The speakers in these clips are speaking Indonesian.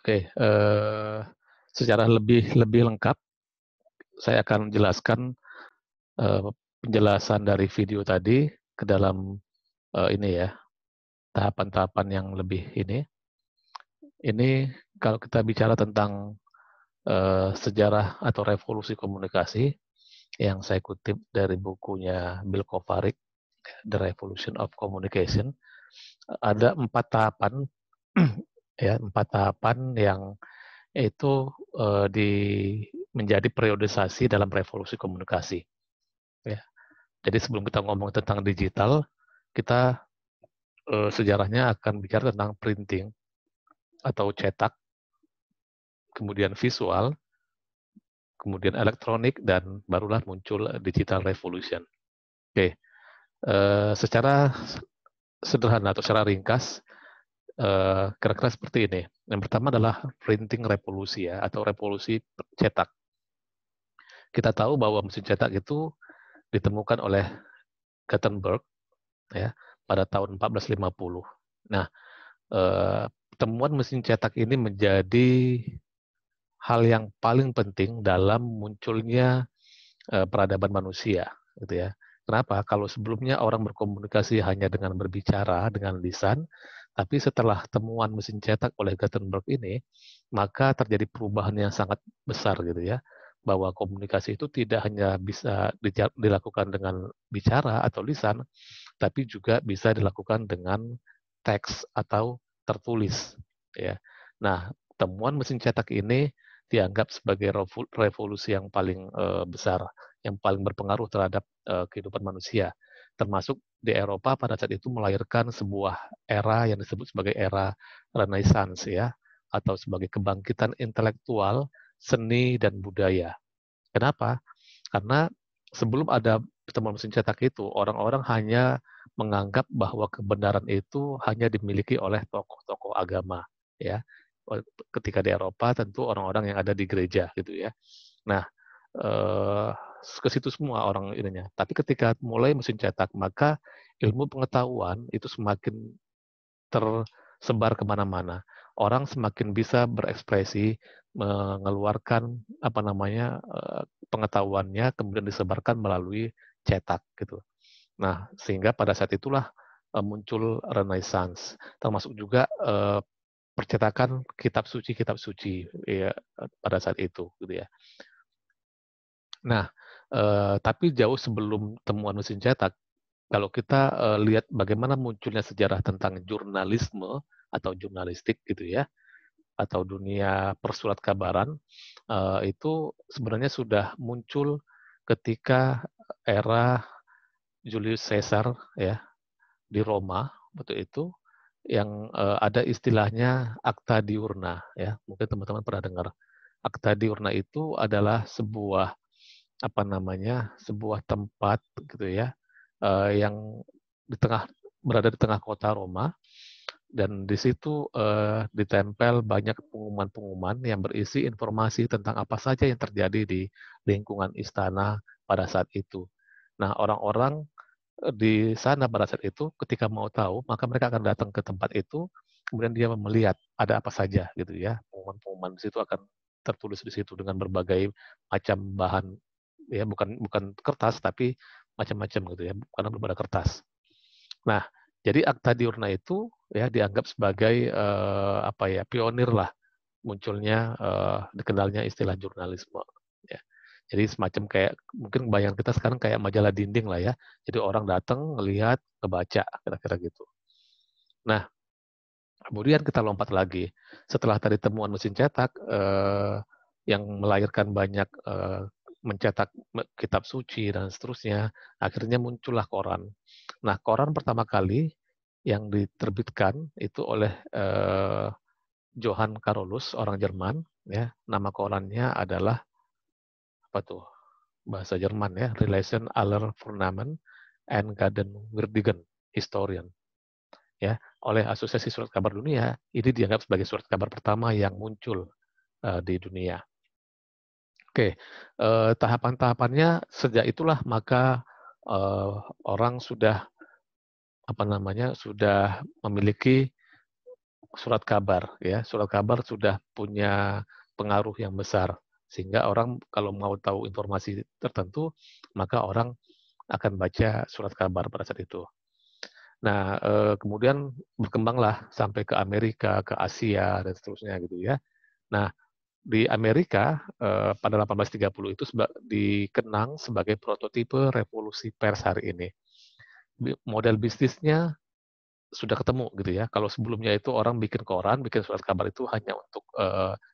Oke, secara lebih lebih lengkap saya akan jelaskan, penjelasan dari video tadi ke dalam, ini ya, tahapan-tahapan yang lebih ini. Ini kalau kita bicara tentang, sejarah atau revolusi komunikasi yang saya kutip dari bukunya Bill Kovarik, The Revolution of Communication, ada 4 tahapan ya, 4 tahapan yang itu, di menjadi periodisasi dalam revolusi komunikasi, ya. Jadi sebelum kita ngomong tentang digital, kita, sejarahnya akan bicara tentang printing atau cetak, kemudian visual, kemudian elektronik, dan barulah muncul digital revolution. Oke, secara sederhana atau secara ringkas, kira-kira seperti ini. Yang pertama adalah printing revolusi ya, atau revolusi cetak. Kita tahu bahwa mesin cetak itu ditemukan oleh Gutenberg ya pada tahun 1450. Nah, temuan mesin cetak ini menjadi hal yang paling penting dalam munculnya peradaban manusia, gitu ya. Kenapa? Kalau sebelumnya orang berkomunikasi hanya dengan berbicara, dengan lisan, tapi setelah temuan mesin cetak oleh Gutenberg ini, maka terjadi perubahan yang sangat besar gitu ya, bahwa komunikasi itu tidak hanya bisa dilakukan dengan bicara atau lisan, tapi juga bisa dilakukan dengan teks atau tertulis. Ya. Nah, temuan mesin cetak ini dianggap sebagai revolusi yang paling besar, yang paling berpengaruh terhadap kehidupan manusia. Termasuk di Eropa pada saat itu melahirkan sebuah era yang disebut sebagai era Renaissance ya, atau sebagai kebangkitan intelektual, seni dan budaya. Kenapa? Karena sebelum ada temuan mesin cetak itu, orang-orang hanya menganggap bahwa kebenaran itu hanya dimiliki oleh tokoh-tokoh agama, ya. Ketika di Eropa tentu orang-orang yang ada di gereja gitu ya. Nah, eh, ke situ semua orang ininya. Tapi ketika mulai mesin cetak, maka ilmu pengetahuan itu semakin tersebar kemana-mana. Orang semakin bisa berekspresi, mengeluarkan apa namanya pengetahuannya, kemudian disebarkan melalui cetak gitu. Nah, sehingga pada saat itulah muncul Renaissance, termasuk juga percetakan kitab suci ya pada saat itu gitu ya. Nah, tapi jauh sebelum temuan mesin cetak, kalau kita lihat bagaimana munculnya sejarah tentang jurnalisme atau jurnalistik gitu ya, atau dunia persurat kabaran, itu sebenarnya sudah muncul ketika era Julius Caesar ya di Roma waktu itu, yang ada istilahnya Acta Diurna ya, mungkin teman-teman pernah dengar. Acta Diurna itu adalah sebuah apa namanya, sebuah tempat gitu ya, yang di tengah berada di tengah kota Roma, dan di situ ditempel banyak pengumuman-pengumuman yang berisi informasi tentang apa saja yang terjadi di lingkungan istana pada saat itu. Nah, orang-orang di sana pada saat itu ketika mau tahu, maka mereka akan datang ke tempat itu, kemudian dia melihat ada apa saja gitu ya. Pengumuman-pengumuman di situ akan tertulis di situ dengan berbagai macam bahan ya, bukan bukan kertas tapi macam-macam gitu ya, karena belum ada kertas. Nah, jadi Akta Diurna itu ya dianggap sebagai apa ya, pionir lah munculnya dikenalnya istilah jurnalisme ya. Jadi semacam kayak mungkin bayangan kita sekarang kayak majalah dinding lah ya. Jadi orang datang, ngelihat, ngebaca kira-kira gitu. Nah, kemudian kita lompat lagi. Setelah tadi temuan mesin cetak yang melahirkan banyak mencetak kitab suci dan seterusnya, akhirnya muncullah koran. Nah, koran pertama kali yang diterbitkan itu oleh Johann Carolus, orang Jerman, ya. Nama korannya adalah apa tuh? Bahasa Jerman ya, Relation aller Vornamen and Gadenwürdigen Historien. Ya, oleh Asosiasi Surat Kabar Dunia, ini dianggap sebagai surat kabar pertama yang muncul di dunia. Oke, tahapan-tahapannya sejak itulah maka orang sudah apa namanya sudah memiliki surat kabar ya. Surat kabar sudah punya pengaruh yang besar sehingga orang kalau mau tahu informasi tertentu maka orang akan baca surat kabar pada saat itu. Nah, kemudian berkembanglah sampai ke Amerika, ke Asia dan seterusnya gitu ya. Nah, di Amerika pada 1830 itu dikenang sebagai prototipe revolusi pers hari ini. Model bisnisnya sudah ketemu gitu ya. Kalau sebelumnya itu orang bikin koran, bikin surat kabar itu hanya untuk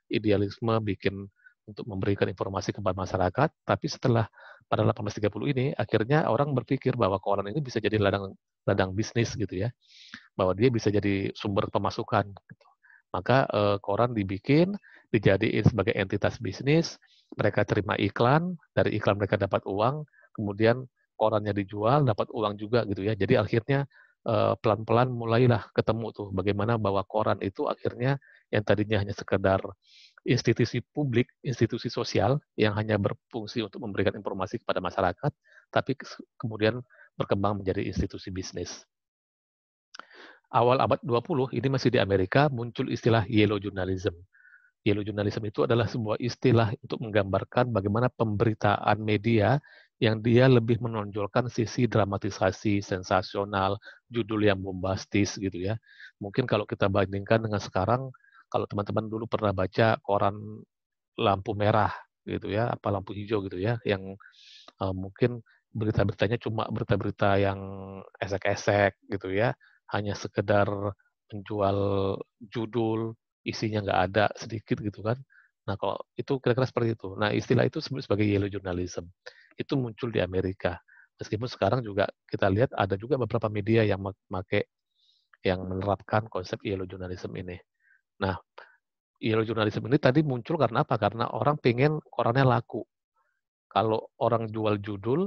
idealisme, bikin untuk memberikan informasi kepada masyarakat. Tapi setelah pada 1830 ini, akhirnya orang berpikir bahwa koran ini bisa jadi ladang bisnis gitu ya, bahwa dia bisa jadi sumber pemasukan. Gitu. Maka koran dibikin, dijadiin sebagai entitas bisnis, mereka terima iklan, dari iklan mereka dapat uang, kemudian korannya dijual, dapat uang juga gitu ya. Jadi akhirnya pelan-pelan mulailah ketemu tuh bagaimana bahwa koran itu akhirnya yang tadinya hanya sekedar institusi publik, institusi sosial yang hanya berfungsi untuk memberikan informasi kepada masyarakat, tapi kemudian berkembang menjadi institusi bisnis. Awal abad 20 ini masih di Amerika muncul istilah yellow journalism. Yellow journalism itu adalah sebuah istilah untuk menggambarkan bagaimana pemberitaan media yang dia lebih menonjolkan sisi dramatisasi, sensasional, judul yang bombastis gitu ya. Mungkin kalau kita bandingkan dengan sekarang, kalau teman-teman dulu pernah baca koran lampu merah gitu ya, apa lampu hijau gitu ya, yang mungkin berita-beritanya cuma berita-berita yang esek-esek gitu ya, hanya sekedar menjual judul, isinya nggak ada sedikit gitu kan. Nah kalau itu kira-kira seperti itu. Nah istilah itu sebagai yellow journalism. Itu muncul di Amerika. Meskipun sekarang juga kita lihat ada juga beberapa media yang yang menerapkan konsep yellow journalism ini. Nah, yellow journalism ini tadi muncul karena apa? Karena orang pengen korannya laku. Kalau orang jual judul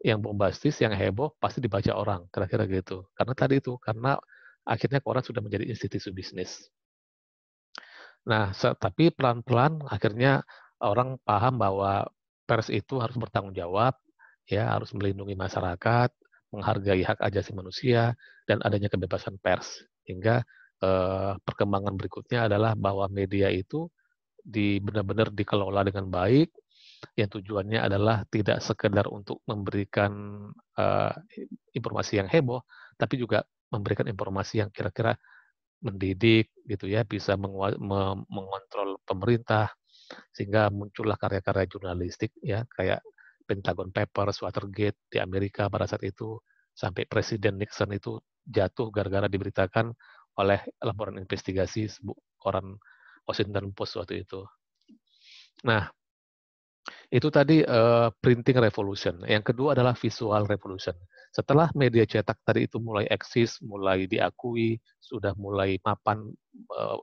yang bombastis, yang heboh, pasti dibaca orang, kira-kira gitu. Karena tadi itu, karena akhirnya koran sudah menjadi institusi bisnis. Nah, tapi pelan-pelan akhirnya orang paham bahwa pers itu harus bertanggung jawab, ya harus melindungi masyarakat, menghargai hak asasi manusia, dan adanya kebebasan pers. Hingga perkembangan berikutnya adalah bahwa media itu benar-benar dikelola dengan baik, yang tujuannya adalah tidak sekedar untuk memberikan uh, informasi yang heboh, tapi juga memberikan informasi yang kira-kira mendidik gitu ya, bisa mengontrol pemerintah sehingga muncullah karya-karya jurnalistik ya kayak Pentagon Papers, Watergate di Amerika pada saat itu sampai Presiden Nixon itu jatuh gara-gara diberitakan oleh laporan investigasi koran Washington Post waktu itu. Nah, itu tadi printing revolution. Yang kedua adalah visual revolution. Setelah media cetak tadi itu mulai eksis, mulai diakui, sudah mulai mapan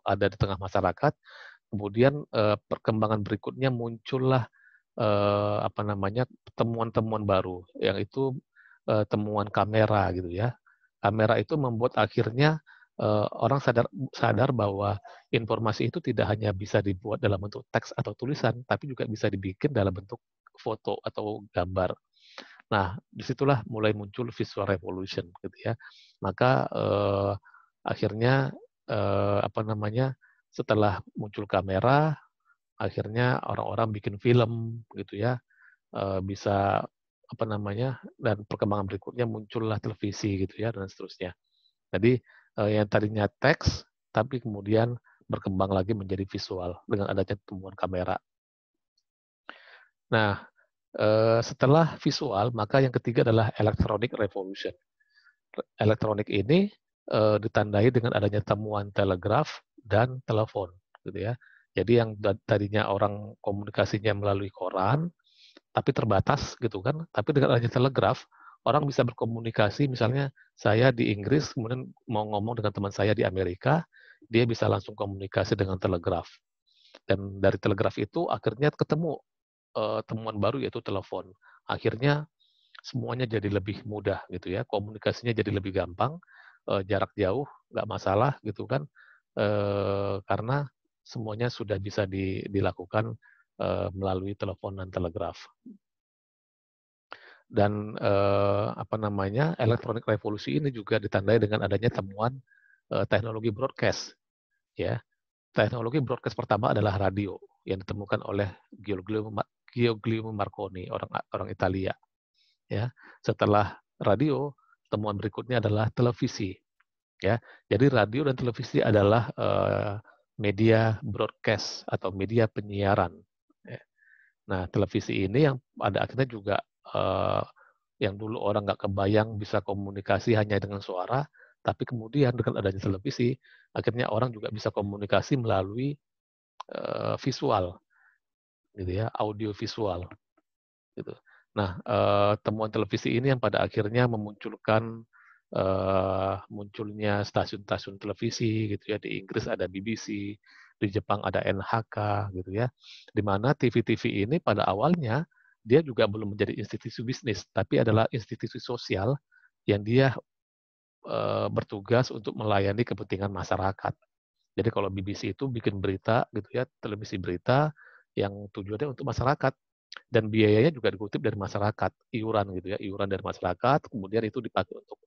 ada di tengah masyarakat, kemudian perkembangan berikutnya muncullah apa namanya temuan-temuan baru, yang itu temuan kamera gitu ya. Kamera itu membuat akhirnya orang sadar bahwa informasi itu tidak hanya bisa dibuat dalam bentuk teks atau tulisan, tapi juga bisa dibikin dalam bentuk foto atau gambar. Nah, disitulah mulai muncul visual revolution, gitu ya. Maka akhirnya apa namanya setelah muncul kamera, akhirnya orang-orang bikin film, gitu ya, bisa apa namanya dan perkembangan berikutnya muncullah televisi, gitu ya, dan seterusnya. Jadi yang tadinya teks, tapi kemudian berkembang lagi menjadi visual dengan adanya temuan kamera. Nah, setelah visual, maka yang ketiga adalah electronic revolution. Elektronik ini ditandai dengan adanya temuan telegraf dan telepon, gitu ya. Jadi yang tadinya orang komunikasinya melalui koran, tapi terbatas gitu kan. Tapi dengan adanya telegraf, orang bisa berkomunikasi. Misalnya saya di Inggris, kemudian mau ngomong dengan teman saya di Amerika, dia bisa langsung komunikasi dengan telegraf. Dan dari telegraf itu akhirnya ketemu temuan baru yaitu telepon. Akhirnya semuanya jadi lebih mudah gitu ya, komunikasinya jadi lebih gampang, jarak jauh nggak masalah gitu kan, karena semuanya sudah bisa dilakukan melalui telepon dan telegraf. Dan apa namanya elektronik revolusi ini juga ditandai dengan adanya temuan teknologi broadcast. Ya, teknologi broadcast pertama adalah radio yang ditemukan oleh Giulio Marconi, orang Italia. Ya, setelah radio, temuan berikutnya adalah televisi. Ya, jadi radio dan televisi adalah media broadcast atau media penyiaran. Ya. Nah, televisi ini yang pada akhirnya juga yang dulu orang nggak kebayang bisa komunikasi hanya dengan suara, tapi kemudian dengan adanya televisi, akhirnya orang juga bisa komunikasi melalui visual, gitu ya, audio visual, gitu. Nah, temuan televisi ini yang pada akhirnya memunculkan munculnya stasiun-stasiun televisi, gitu ya. Di Inggris ada BBC, di Jepang ada NHK, gitu ya. Di mana TV-TV ini pada awalnya dia juga belum menjadi institusi bisnis, tapi adalah institusi sosial yang dia bertugas untuk melayani kepentingan masyarakat. Jadi kalau BBC itu bikin berita, gitu ya, televisi berita yang tujuannya untuk masyarakat dan biayanya juga dikutip dari masyarakat, iuran gitu ya, iuran dari masyarakat, kemudian itu dipakai untuk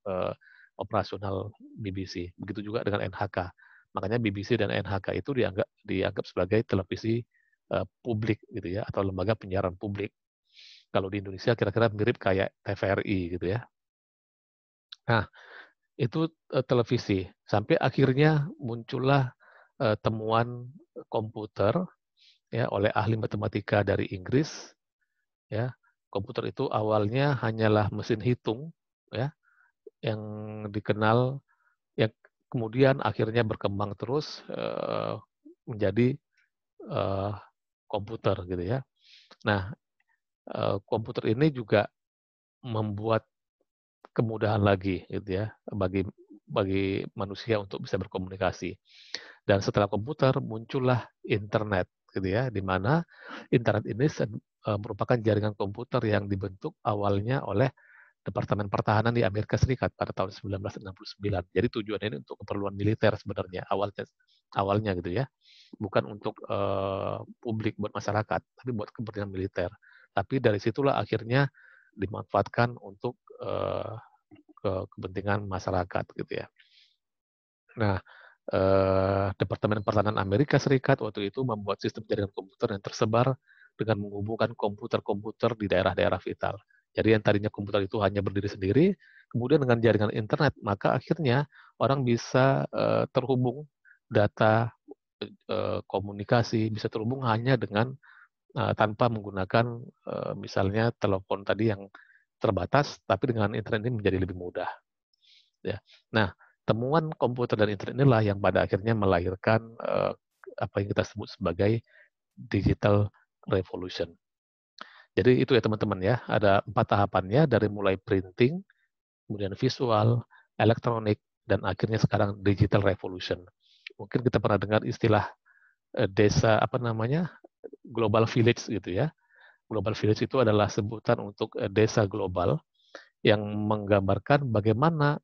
operasional BBC. Begitu juga dengan NHK. Makanya BBC dan NHK itu dianggap sebagai televisi publik gitu ya, atau lembaga penyiaran publik. Kalau di Indonesia kira-kira mirip kayak TVRI gitu ya. Nah, itu televisi. Sampai akhirnya muncullah temuan komputer ya oleh ahli matematika dari Inggris ya. Komputer itu awalnya hanyalah mesin hitung ya yang dikenal yang kemudian akhirnya berkembang terus menjadi komputer gitu ya. Nah, komputer ini juga membuat kemudahan lagi gitu ya bagi manusia untuk bisa berkomunikasi. Dan setelah komputer muncullah internet gitu ya, di mana internet ini merupakan jaringan komputer yang dibentuk awalnya oleh Departemen Pertahanan di Amerika Serikat pada tahun 1969. Jadi tujuannya ini untuk keperluan militer sebenarnya awalnya gitu ya, bukan untuk publik buat masyarakat, tapi buat kepentingan militer. Tapi dari situlah akhirnya dimanfaatkan untuk kepentingan masyarakat gitu ya. Nah, Departemen Pertahanan Amerika Serikat waktu itu membuat sistem jaringan komputer yang tersebar dengan menghubungkan komputer-komputer di daerah-daerah vital. Jadi yang tadinya komputer itu hanya berdiri sendiri, kemudian dengan jaringan internet, maka akhirnya orang bisa terhubung data komunikasi, bisa terhubung hanya dengan tanpa menggunakan misalnya telepon tadi yang terbatas, tapi dengan internet ini menjadi lebih mudah. Ya. Nah, temuan komputer dan internet inilah yang pada akhirnya melahirkan apa yang kita sebut sebagai digital revolution. Jadi itu ya teman-teman ya, ada 4 tahapannya dari mulai printing, kemudian visual, elektronik, dan akhirnya sekarang digital revolution. Mungkin kita pernah dengar istilah desa apa namanya global village gitu ya. Global village itu adalah sebutan untuk desa global yang menggambarkan bagaimana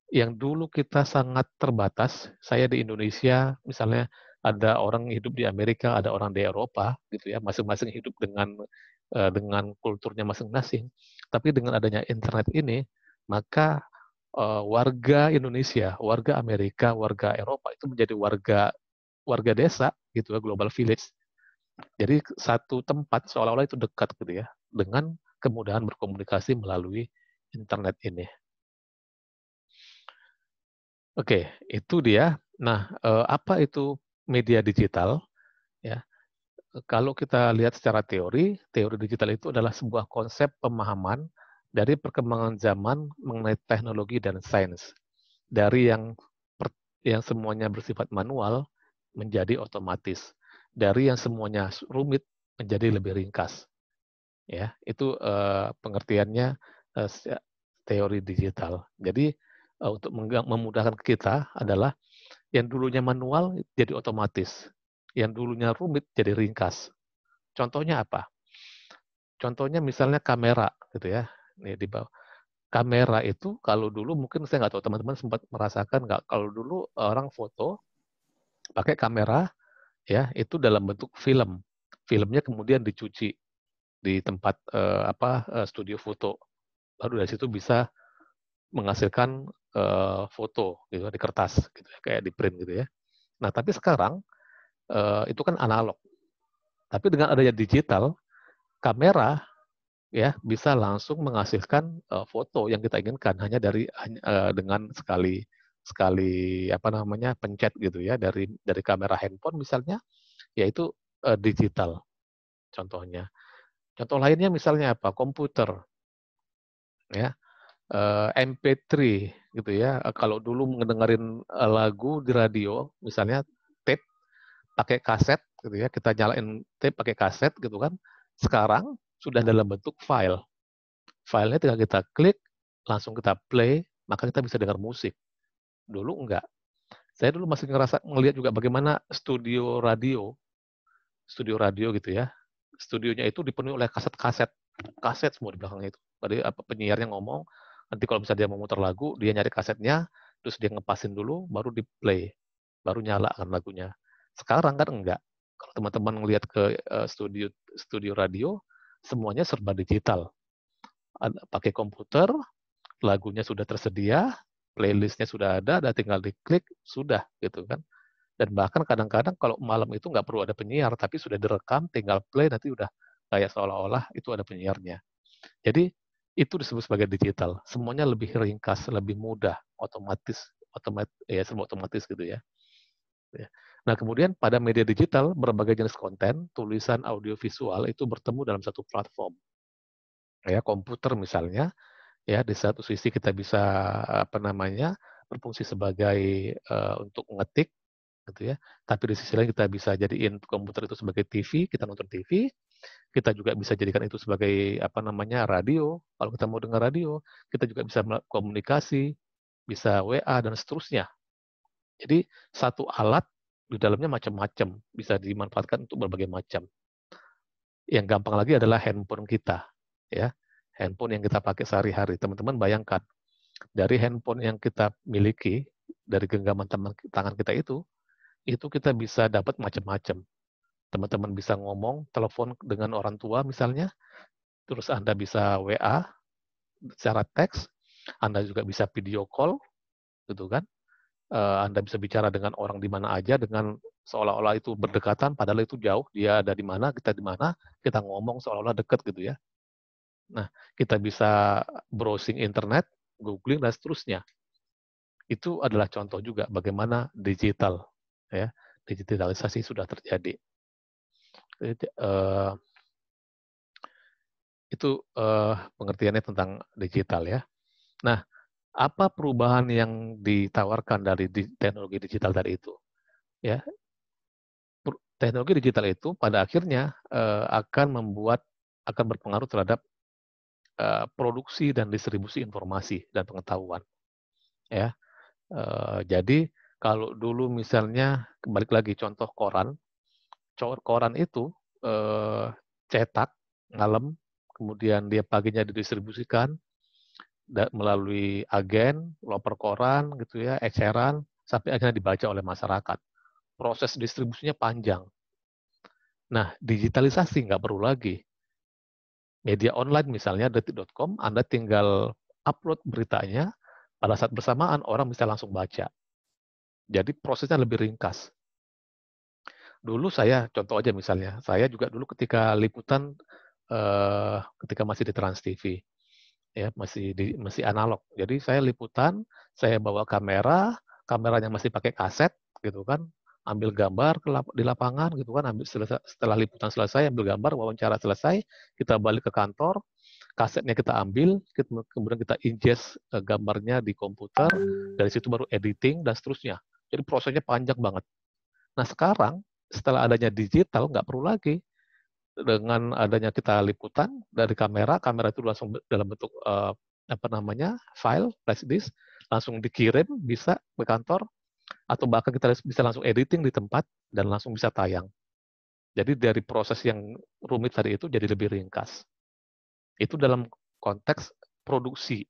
yang dulu kita sangat terbatas. Saya di Indonesia, misalnya ada orang hidup di Amerika, ada orang di Eropa, gitu ya, masing-masing hidup dengan kulturnya masing-masing. Tapi dengan adanya internet ini, maka warga Indonesia, warga Amerika, warga Eropa itu menjadi warga desa, gitu ya, global village. Jadi satu tempat seolah-olah itu dekat, gitu ya, dengan kemudahan berkomunikasi melalui internet ini. Oke, itu dia. Nah, apa itu media digital? Ya, kalau kita lihat secara teori digital itu adalah sebuah konsep pemahaman dari perkembangan zaman mengenai teknologi dan sains. Dari yang semuanya bersifat manual menjadi otomatis. Dari yang semuanya rumit menjadi lebih ringkas. Ya, itu pengertiannya teori digital. Jadi untuk memudahkan kita adalah yang dulunya manual jadi otomatis. Yang dulunya rumit jadi ringkas. Contohnya apa? Contohnya misalnya kamera gitu ya. Nih di bawah. Kamera itu kalau dulu mungkin saya nggak tahu teman-teman sempat merasakan nggak kalau dulu orang foto pakai kamera ya itu dalam bentuk film. Filmnya kemudian dicuci di tempat studio foto. Baru dari situ bisa menghasilkan foto gitu di kertas gitu ya, kayak di print gitu ya. Nah, tapi sekarang itu kan analog. Tapi dengan adanya digital, kamera ya bisa langsung menghasilkan foto yang kita inginkan hanya dengan sekali sekali apa namanya pencet gitu ya dari kamera handphone misalnya, yaitu digital contohnya. Contoh lainnya misalnya apa? Komputer ya. MP3 gitu ya. Kalau dulu mendengarin lagu di radio, misalnya tape pakai kaset gitu ya, kita nyalain tape pakai kaset gitu kan. Sekarang sudah dalam bentuk file. Filenya tinggal kita klik, langsung kita play, maka kita bisa dengar musik. Dulu enggak. Saya dulu masih ngelihat juga bagaimana studio radio gitu ya. Studionya itu dipenuhi oleh kaset-kaset, kaset semua di belakangnya itu. Tadi penyiarnya ngomong, nanti kalau misalnya dia mau muter lagu, dia nyari kasetnya, terus dia ngepasin dulu, baru di play, baru nyala kan lagunya. Sekarang kan enggak. Kalau teman-teman ngelihat ke studio radio, semuanya serba digital. Pakai komputer, lagunya sudah tersedia, playlistnya sudah ada, dan tinggal diklik, sudah gitu kan. Dan bahkan kadang-kadang kalau malam itu nggak perlu ada penyiar, tapi sudah direkam, tinggal play, nanti udah kayak seolah-olah itu ada penyiarnya. Jadi itu disebut sebagai digital. Semuanya lebih ringkas, lebih mudah, ya semua otomatis gitu ya. Nah kemudian pada media digital, berbagai jenis konten, tulisan, audio, visual itu bertemu dalam satu platform. Ya komputer misalnya, ya di satu sisi kita bisa apa namanya berfungsi sebagai untuk ngetik gitu ya. Tapi di sisi lain kita bisa jadiin komputer itu sebagai TV, kita nonton TV, kita juga bisa jadikan itu sebagai apa namanya radio. Kalau kita mau dengar radio, kita juga bisa komunikasi, bisa WA dan seterusnya. Jadi satu alat di dalamnya macam-macam, bisa dimanfaatkan untuk berbagai macam. Yang gampang lagi adalah handphone kita, ya. Handphone yang kita pakai sehari-hari. Teman-teman bayangkan, dari handphone yang kita miliki, dari genggaman tangan kita itu kita bisa dapat macam-macam. Teman-teman bisa ngomong, telepon dengan orang tua misalnya, terus Anda bisa WA secara teks, Anda juga bisa video call, gitu kan? Anda bisa bicara dengan orang di mana aja, dengan seolah-olah itu berdekatan, padahal itu jauh, dia ada di mana, kita ngomong seolah-olah dekat gitu ya. Nah, kita bisa browsing internet, googling, dan seterusnya. Itu adalah contoh juga bagaimana digital, ya, digitalisasi sudah terjadi. Itu pengertiannya tentang digital ya. Nah, apa perubahan yang ditawarkan dari teknologi digital tadi itu? Ya, teknologi digital itu pada akhirnya akan berpengaruh terhadap produksi dan distribusi informasi dan pengetahuan. Ya, jadi kalau dulu misalnya balik lagi contoh koran itu cetak malam, kemudian dia paginya didistribusikan melalui agen, loper koran gitu ya, eceran, sampai akhirnya dibaca oleh masyarakat. Proses distribusinya panjang. Nah, digitalisasi nggak perlu lagi. Media online misalnya detik.com, Anda tinggal upload beritanya, pada saat bersamaan orang bisa langsung baca. Jadi prosesnya lebih ringkas. Dulu saya, contoh aja misalnya, saya juga dulu ketika liputan, ketika masih di Trans TV, ya masih analog. Jadi saya liputan, saya bawa kameranya masih pakai kaset, gitu kan, ambil gambar di lapangan, gitu kan, setelah liputan selesai, ambil gambar, wawancara selesai, kita balik ke kantor, kasetnya kita ambil, kemudian kita ingest gambarnya di komputer, dari situ baru editing dan seterusnya. Jadi prosesnya panjang banget. Nah sekarang setelah adanya digital nggak perlu lagi. Dengan adanya kita liputan dari kamera itu langsung dalam bentuk file flash disk, langsung dikirim bisa ke kantor, atau bahkan kita bisa langsung editing di tempat dan langsung bisa tayang. Jadi dari proses yang rumit tadi itu jadi lebih ringkas. Itu dalam konteks produksi,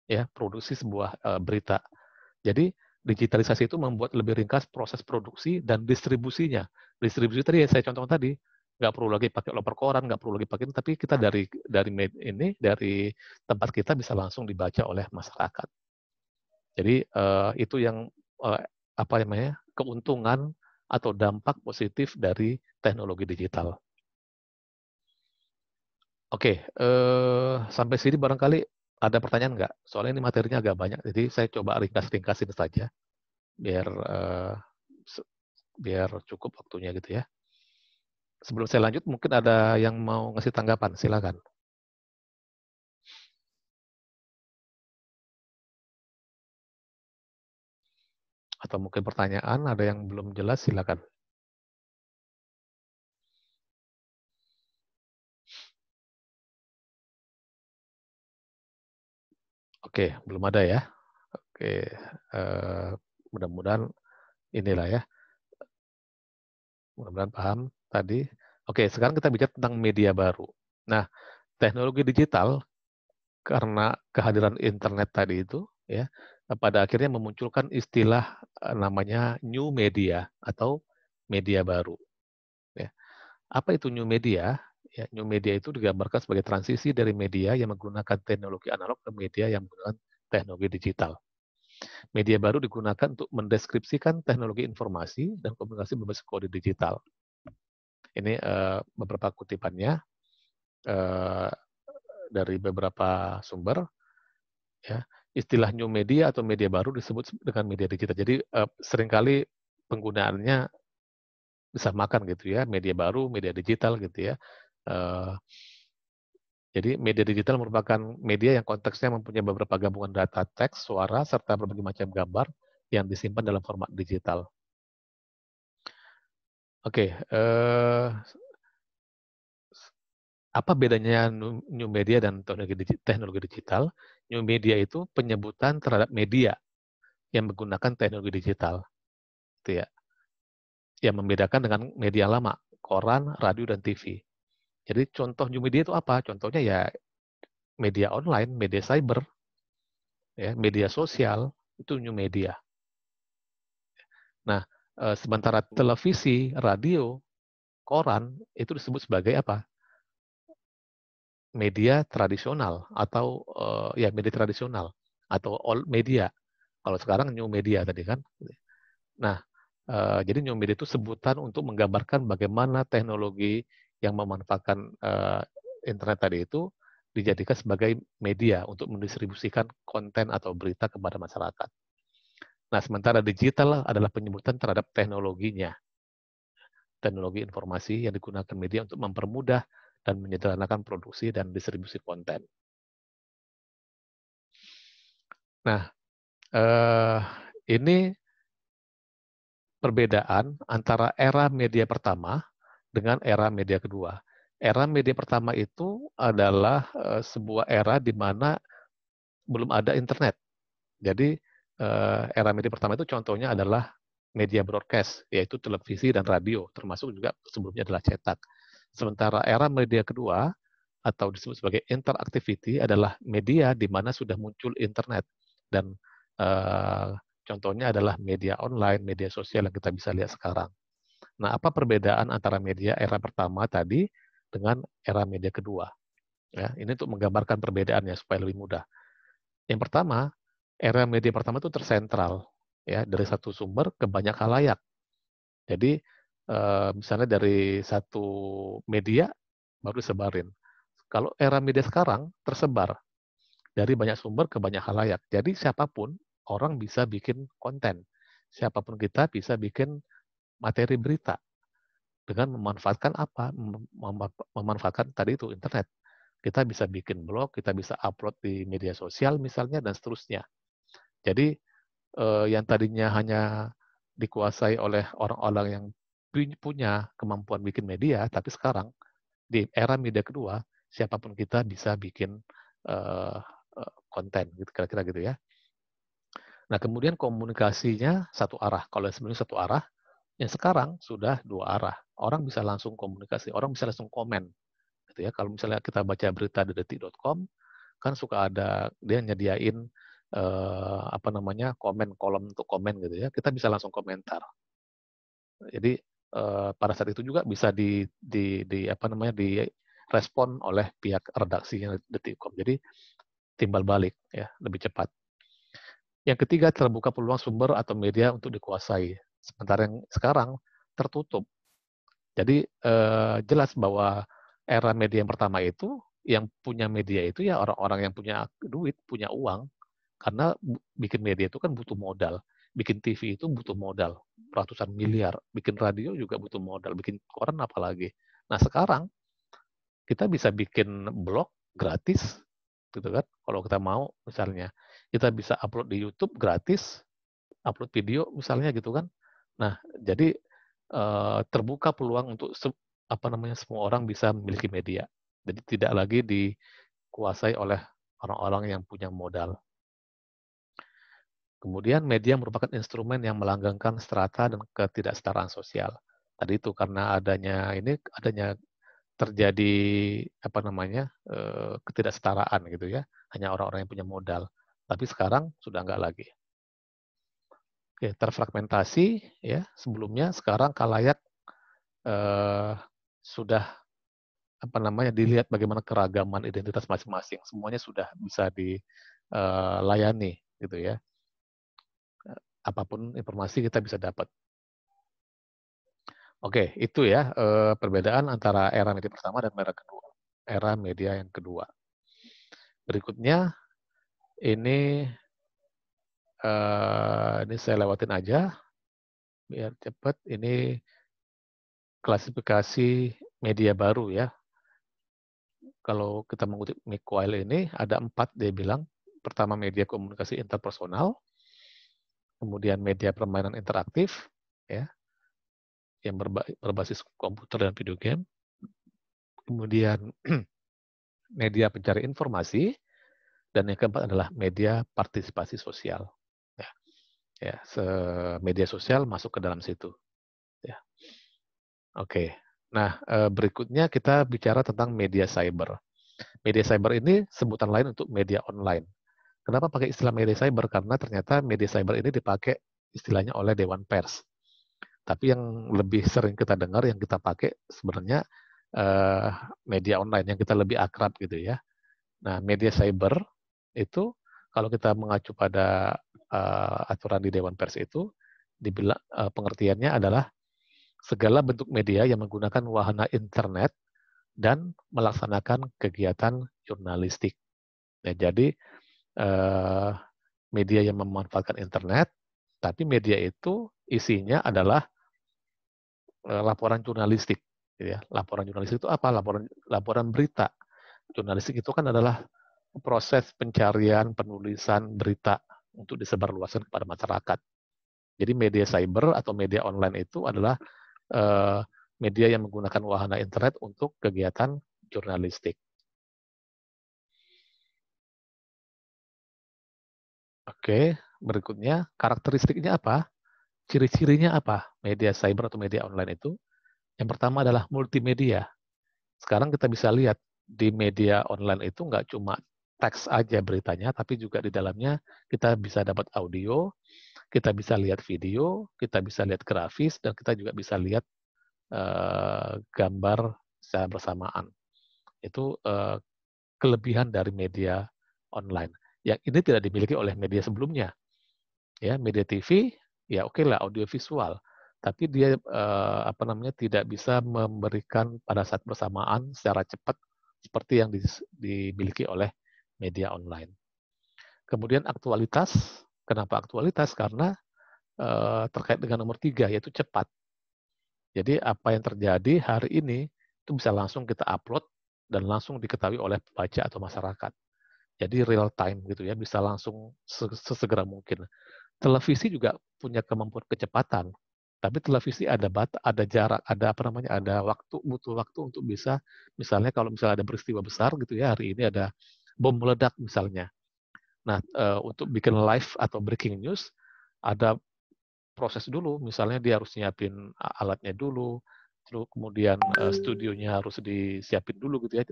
ya produksi sebuah berita. Jadi digitalisasi itu membuat lebih ringkas proses produksi dan distribusinya. Distribusi tadi yang saya contoh tadi, nggak perlu lagi pakai loper koran, nggak perlu lagi pakai, tapi kita dari tempat kita bisa langsung dibaca oleh masyarakat. Jadi itu yang apa namanya, keuntungan atau dampak positif dari teknologi digital. Oke, sampai sini barangkali ada pertanyaan nggak? Soalnya ini materinya agak banyak, jadi saya coba ringkas-ringkasin saja biar biar cukup waktunya gitu ya. Sebelum saya lanjut, mungkin ada yang mau ngasih tanggapan, silakan. Atau mungkin pertanyaan, ada yang belum jelas, silakan. Oke, belum ada ya. Oke, mudah-mudahan inilah ya, mudah-mudahan paham tadi. Oke, sekarang kita bicara tentang media baru. Nah, teknologi digital karena kehadiran internet tadi itu, ya, pada akhirnya memunculkan istilah namanya new media atau media baru. Ya. Apa itu new media? Ya, new media itu digambarkan sebagai transisi dari media yang menggunakan teknologi analog ke media yang menggunakan teknologi digital. Media baru digunakan untuk mendeskripsikan teknologi informasi dan komunikasi berbasis kode digital. Ini beberapa kutipannya dari beberapa sumber. Ya, istilah new media atau media baru disebut dengan media digital. Jadi seringkali penggunaannya disamakan gitu ya, media baru, media digital gitu ya. Jadi media digital merupakan media yang konteksnya mempunyai beberapa gabungan data teks, suara, serta berbagai macam gambar yang disimpan dalam format digital. Oke, apa bedanya new media dan teknologi digital? New media itu penyebutan terhadap media yang menggunakan teknologi digital, gitu ya. Yang membedakan dengan media lama, koran, radio, dan TV. Jadi contoh new media itu apa? Contohnya ya media online, media cyber, ya, media sosial, itu new media. Nah, sementara televisi, radio, koran, itu disebut sebagai apa? Media tradisional atau ya media tradisional atau old media. Kalau sekarang new media tadi kan. Nah, jadi new media itu sebutan untuk menggambarkan bagaimana teknologi yang memanfaatkan internet tadi itu dijadikan sebagai media untuk mendistribusikan konten atau berita kepada masyarakat. Nah, sementara digital adalah penyebutan terhadap teknologinya. Teknologi informasi yang digunakan media untuk mempermudah dan menyederhanakan produksi dan distribusi konten. Nah, ini perbedaan antara era media pertama dengan era media kedua. Era media pertama itu adalah sebuah era di mana belum ada internet. Jadi era media pertama itu contohnya adalah media broadcast, yaitu televisi dan radio, termasuk juga sebelumnya adalah cetak. Sementara era media kedua atau disebut sebagai interactivity adalah media di mana sudah muncul internet dan contohnya adalah media online, media sosial yang kita bisa lihat sekarang. Nah, apa perbedaan antara media era pertama tadi dengan era media kedua? Ya, ini untuk menggambarkan perbedaannya supaya lebih mudah. Yang pertama, era media pertama itu tersentral, ya, dari satu sumber ke banyak halayak. Jadi misalnya dari satu media baru disebarin. Kalau era media sekarang tersebar dari banyak sumber ke banyak halayak. Jadi siapapun orang bisa bikin konten. Siapapun kita bisa bikin materi berita dengan memanfaatkan apa? Memanfaatkan tadi itu internet. Kita bisa bikin blog, kita bisa upload di media sosial misalnya dan seterusnya. Jadi yang tadinya hanya dikuasai oleh orang-orang yang punya kemampuan bikin media, tapi sekarang di era media kedua, siapapun kita bisa bikin konten, gitu, kira-kira gitu ya. Nah, kemudian komunikasinya satu arah. Kalau sebelumnya satu arah, yang sekarang sudah dua arah. Orang bisa langsung komunikasi, orang bisa langsung komen. Gitu ya. Kalau misalnya kita baca berita di detik.com, kan suka ada dia nyediain apa namanya kolom untuk komen gitu ya. Kita bisa langsung komentar. Jadi pada saat itu juga bisa di apa namanya direspon oleh pihak redaksinya detik.com. Jadi timbal balik ya, lebih cepat. Yang ketiga, terbuka peluang sumber atau media untuk dikuasai. Sementara yang sekarang tertutup. Jadi jelas bahwa era media yang pertama itu, yang punya media itu ya orang-orang yang punya duit, punya uang. Karena bikin media itu kan butuh modal. Bikin TV itu butuh modal, ratusan miliar. Bikin radio juga butuh modal, bikin koran apalagi. Nah sekarang kita bisa bikin blog gratis, gitu kan? Kalau kita mau, misalnya kita bisa upload di YouTube gratis, upload video misalnya gitu kan. Nah jadi terbuka peluang untuk semua orang bisa memiliki media. Jadi tidak lagi dikuasai oleh orang-orang yang punya modal. Kemudian media merupakan instrumen yang melanggengkan strata dan ketidaksetaraan sosial. Tadi itu karena adanya terjadi ketidaksetaraan gitu ya, hanya orang-orang yang punya modal. Tapi sekarang sudah enggak lagi. Oke, terfragmentasi ya, sebelumnya sekarang khalayak sudah dilihat bagaimana keragaman identitas masing-masing, semuanya sudah bisa dilayani gitu ya. Apapun informasi kita bisa dapat. Oke, itu ya perbedaan antara era media pertama dan era media yang kedua. Berikutnya ini saya lewatin aja biar cepat. Ini klasifikasi media baru ya. Kalau kita mengutip Mick Weil ini ada 4 dia bilang. Pertama media komunikasi interpersonal, kemudian media permainan interaktif ya, yang berbasis komputer dan video game. Kemudian media pencari informasi, dan yang keempat adalah media partisipasi sosial. Ya, media sosial masuk ke dalam situ. Ya. Oke. Nah, berikutnya kita bicara tentang media cyber. Media cyber ini sebutan lain untuk media online. Kenapa pakai istilah media cyber? Karena ternyata media cyber ini dipakai istilahnya oleh Dewan Pers. Tapi yang lebih sering kita dengar, yang kita pakai sebenarnya media online, yang kita lebih akrab gitu ya. Nah, media cyber itu kalau kita mengacu pada aturan di Dewan Pers itu, dibilang pengertiannya adalah segala bentuk media yang menggunakan wahana internet dan melaksanakan kegiatan jurnalistik. Ya, jadi media yang memanfaatkan internet, tapi media itu isinya adalah laporan jurnalistik. Ya. Laporan jurnalistik itu apa? Laporan berita. Jurnalistik itu kan adalah proses pencarian, penulisan berita untuk disebarluaskan kepada masyarakat. Jadi media cyber atau media online itu adalah media yang menggunakan wahana internet untuk kegiatan jurnalistik. Oke, berikutnya karakteristiknya apa? Ciri-cirinya apa? Media cyber atau media online itu? Yang pertama adalah multimedia. Sekarang kita bisa lihat di media online itu nggak cuma teks aja beritanya, tapi juga di dalamnya kita bisa dapat audio, kita bisa lihat video, kita bisa lihat grafis, dan kita juga bisa lihat gambar secara bersamaan. Itu kelebihan dari media online. Yang ini tidak dimiliki oleh media sebelumnya. Ya, media TV, ya oke lah audio visual, tapi dia tidak bisa memberikan pada saat bersamaan secara cepat seperti yang dimiliki oleh media online. Kemudian aktualitas. Kenapa aktualitas? Karena terkait dengan nomor 3, yaitu cepat. Jadi apa yang terjadi hari ini itu bisa langsung kita upload dan langsung diketahui oleh pembaca atau masyarakat. Jadi real time gitu ya, bisa langsung sesegera mungkin. Televisi juga punya kemampuan kecepatan, tapi televisi ada jarak, ada butuh waktu untuk bisa, misalnya kalau misalnya ada peristiwa besar gitu ya, hari ini ada bom meledak misalnya. Nah, untuk bikin live atau breaking news ada proses dulu, misalnya dia harus nyiapin alatnya dulu, terus kemudian studionya harus disiapin dulu gitu ya.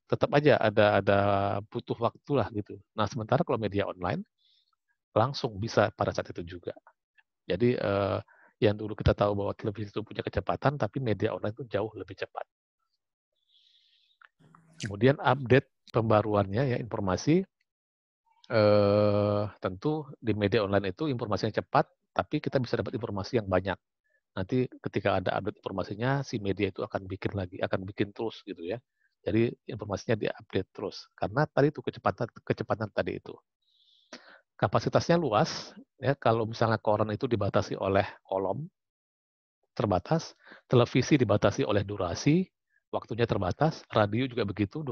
Tetap aja ada butuh waktu lah gitu. Nah, sementara kalau media online langsung bisa pada saat itu juga. Jadi yang dulu kita tahu bahwa televisi itu punya kecepatan, tapi media online itu jauh lebih cepat. Kemudian update pembaruannya ya, informasi tentu di media online itu informasinya cepat, tapi kita bisa dapat informasi yang banyak. Nanti ketika ada update informasinya, si media itu akan bikin lagi, akan bikin terus gitu ya. Jadi informasinya diupdate terus. Karena tadi itu kecepatan tadi itu. Kapasitasnya luas, ya. Kalau misalnya koran itu dibatasi oleh kolom, terbatas, televisi dibatasi oleh durasi, waktunya terbatas, radio juga begitu,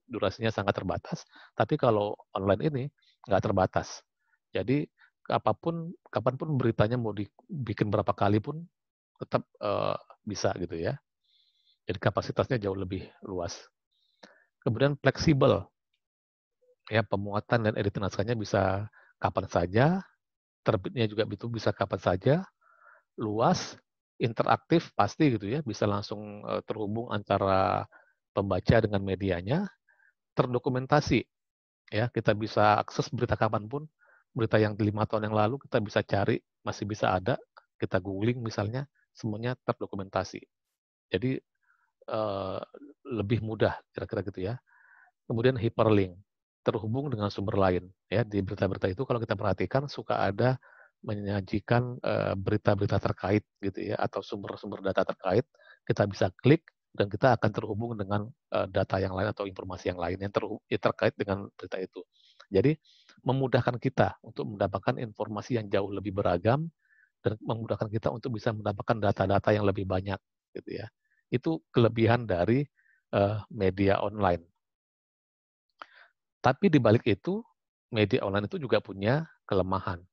durasinya sangat terbatas. Tapi kalau online ini nggak terbatas. Jadi kapanpun beritanya mau dibikin berapa kali pun tetap bisa gitu ya. Jadi kapasitasnya jauh lebih luas. Kemudian fleksibel, ya, pemuatan dan editan naskahnya bisa kapan saja, terbitnya juga itu bisa kapan saja, luas, interaktif pasti gitu ya, bisa langsung terhubung antara pembaca dengan medianya, terdokumentasi, ya, kita bisa akses berita kapanpun, berita yang 5 tahun yang lalu kita bisa cari, masih bisa ada, kita googling misalnya, semuanya terdokumentasi. Jadi lebih mudah kira-kira gitu ya. Kemudian hyperlink, terhubung dengan sumber lain. Ya, di berita-berita itu kalau kita perhatikan suka ada menyajikan berita-berita terkait gitu ya, atau sumber-sumber data terkait. Kita bisa klik dan kita akan terhubung dengan data yang lain atau informasi yang lain yang terkait dengan berita itu. Jadi memudahkan kita untuk mendapatkan informasi yang jauh lebih beragam dan memudahkan kita untuk bisa mendapatkan data-data yang lebih banyak gitu ya. Itu kelebihan dari media online. Tapi di balik itu, media online itu juga punya kelemahan.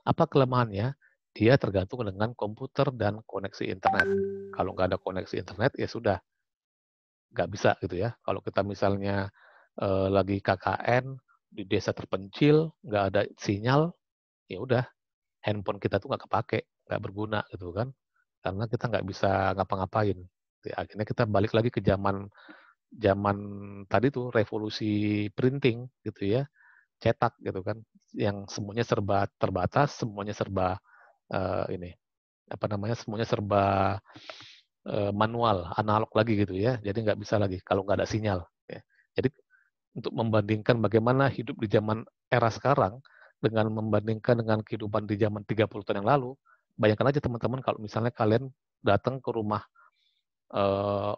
Apa kelemahannya? Dia tergantung dengan komputer dan koneksi internet. Kalau nggak ada koneksi internet, ya sudah, nggak bisa gitu ya. Kalau kita misalnya lagi KKN di desa terpencil, nggak ada sinyal, ya udah, handphone kita tuh nggak kepake, nggak berguna gitu kan. Karena kita nggak bisa ngapa-ngapain. Akhirnya kita balik lagi ke zaman zaman tadi tuh revolusi printing gitu ya, cetak gitu kan, yang semuanya serba terbatas, semuanya serba ini apa namanya, semuanya serba manual, analog lagi gitu ya, jadi nggak bisa lagi kalau nggak ada sinyal. Ya. Jadi untuk membandingkan bagaimana hidup di zaman era sekarang dengan membandingkan dengan kehidupan di zaman 30 tahun yang lalu, bayangkan aja teman-teman kalau misalnya kalian datang ke rumah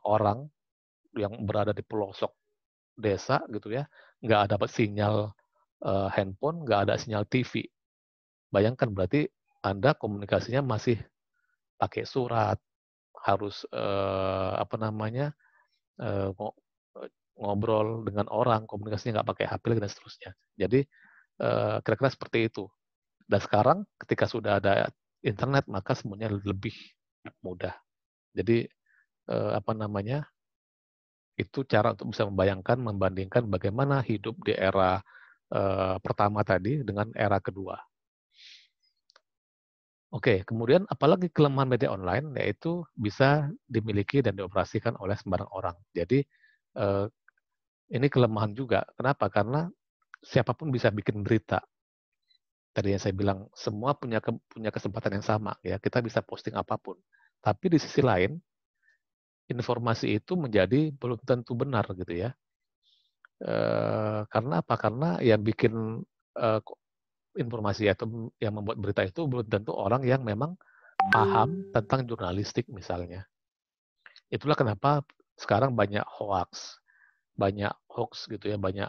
orang yang berada di pelosok desa gitu ya, nggak dapat sinyal handphone, nggak ada sinyal TV. Bayangkan berarti Anda komunikasinya masih pakai surat, harus apa namanya, eh, ngobrol dengan orang, komunikasinya nggak pakai HP dan seterusnya. Jadi kira-kira seperti itu. Dan sekarang ketika sudah ada internet, maka semuanya lebih mudah. Jadi apa namanya, itu cara untuk bisa membayangkan, membandingkan bagaimana hidup di era pertama tadi dengan era kedua. Oke, kemudian apalagi kelemahan media online, yaitu bisa dimiliki dan dioperasikan oleh sembarang orang. Jadi ini kelemahan juga. Kenapa? Karena siapapun bisa bikin berita. Tadi yang saya bilang, semua punya kesempatan yang sama. Ya, kita bisa posting apapun. Tapi di sisi lain, informasi itu menjadi belum tentu benar gitu ya. Karena apa? Karena yang bikin informasi atau yang membuat berita itu belum tentu orang yang memang paham tentang jurnalistik misalnya. Itulah kenapa sekarang banyak hoax gitu ya, banyak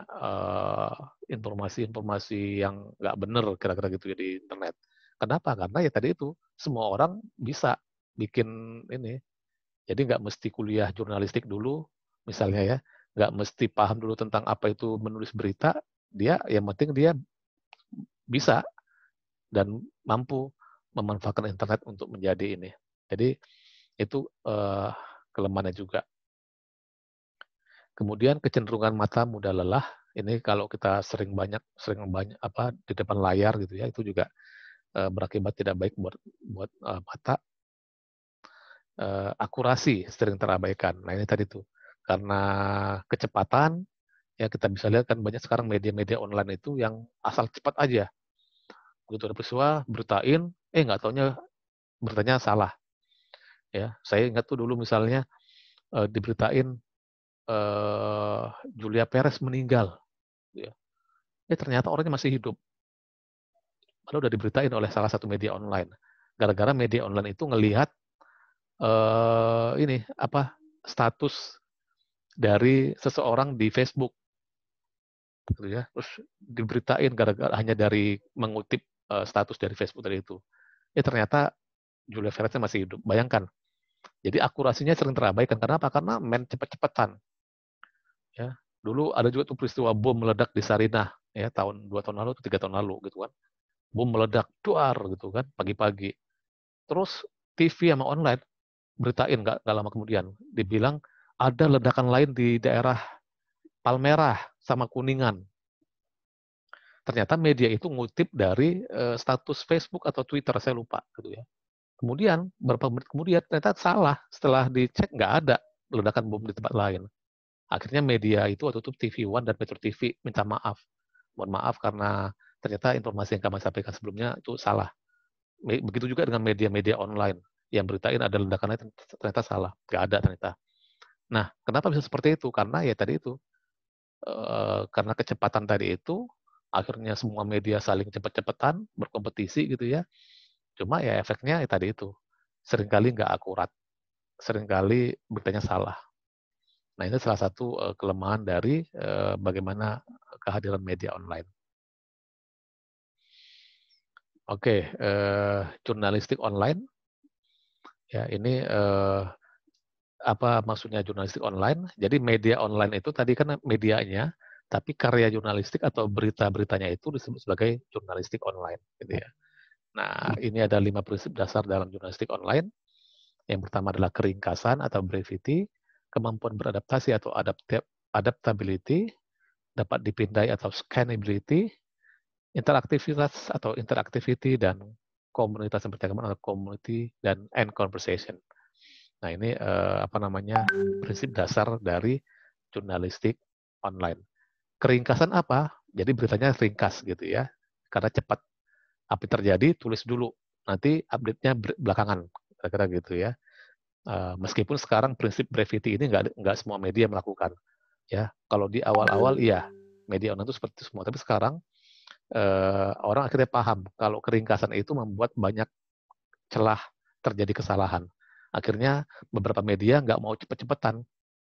informasi-informasi yang nggak benar kira-kira gitu ya di internet. Kenapa? Karena ya tadi itu semua orang bisa bikin ini. Jadi nggak mesti kuliah jurnalistik dulu, misalnya ya, nggak mesti paham dulu tentang apa itu menulis berita. Dia yang penting dia bisa dan mampu memanfaatkan internet untuk menjadi ini. Jadi itu kelemahannya juga. Kemudian kecenderungan mata mudah lelah. Ini kalau kita sering banyak apa di depan layar gitu ya, itu juga berakibat tidak baik buat mata. Akurasi sering terabaikan. Nah ini tadi tuh karena kecepatan ya, kita bisa lihat kan banyak sekarang media-media online itu yang asal cepat aja. Begitu ada peristiwa, beritain, nggak taunya beritanya salah. Ya, saya ingat tuh dulu misalnya diberitain Julia Perez meninggal. Ya. ternyata orangnya masih hidup. Lalu udah diberitain oleh salah satu media online. Gara-gara media online itu ngelihat ini apa status dari seseorang di Facebook, gitu ya. Terus diberitain gara-gara hanya dari mengutip status dari Facebook tadi itu. Ternyata Julia Pereznya masih hidup. Bayangkan. Jadi akurasinya sering terabaikan. Karena apa? Karena main cepet-cepetan. Ya, dulu ada juga tuh peristiwa bom meledak di Sarinah, ya tahun 2 tahun lalu atau 3 tahun lalu gitu kan. Bom meledak, duar gitu kan, pagi-pagi. Terus TV sama online beritain nggak lama kemudian, dibilang ada ledakan lain di daerah Palmerah sama Kuningan. Ternyata media itu ngutip dari status Facebook atau Twitter, saya lupa gitu ya. Kemudian beberapa menit kemudian ternyata salah, setelah dicek nggak ada ledakan bom di tempat lain. Akhirnya media itu waktu itu TV One dan Metro TV minta maaf. Mohon maaf karena ternyata informasi yang kami sampaikan sebelumnya itu salah. Begitu juga dengan media-media online yang beritain ada ledakan lain ternyata salah, nggak ada ternyata. Nah, kenapa bisa seperti itu? Karena ya tadi itu, karena kecepatan tadi itu, akhirnya semua media saling cepet-cepetan, berkompetisi gitu ya. Cuma ya efeknya ya tadi itu, seringkali nggak akurat, seringkali beritanya salah. Nah, ini salah satu kelemahan dari bagaimana kehadiran media online. Oke, jurnalistik online. Ya, ini apa maksudnya jurnalistik online? Jadi media online itu tadi kan medianya, tapi karya jurnalistik atau berita-beritanya itu disebut sebagai jurnalistik online, gitu ya. Nah, ini ada 5 prinsip dasar dalam jurnalistik online. Yang pertama adalah keringkasan atau brevity, kemampuan beradaptasi atau adaptability, dapat dipindai atau scannability, interaktivitas atau interactivity, dan komunitas yang percakapan atau community dan end conversation. Nah, ini apa namanya prinsip dasar dari jurnalistik online. Keringkasan apa? Jadi beritanya ringkas gitu ya, karena cepat. Apa yang terjadi tulis dulu, nanti update-nya belakangan, kira-kira gitu ya. Meskipun sekarang prinsip brevity ini nggak semua media melakukan. Ya, kalau di awal-awal iya media online itu seperti itu semua, tapi sekarang orang akhirnya paham kalau keringkasan itu membuat banyak celah terjadi kesalahan. Akhirnya beberapa media nggak mau cepet-cepetan.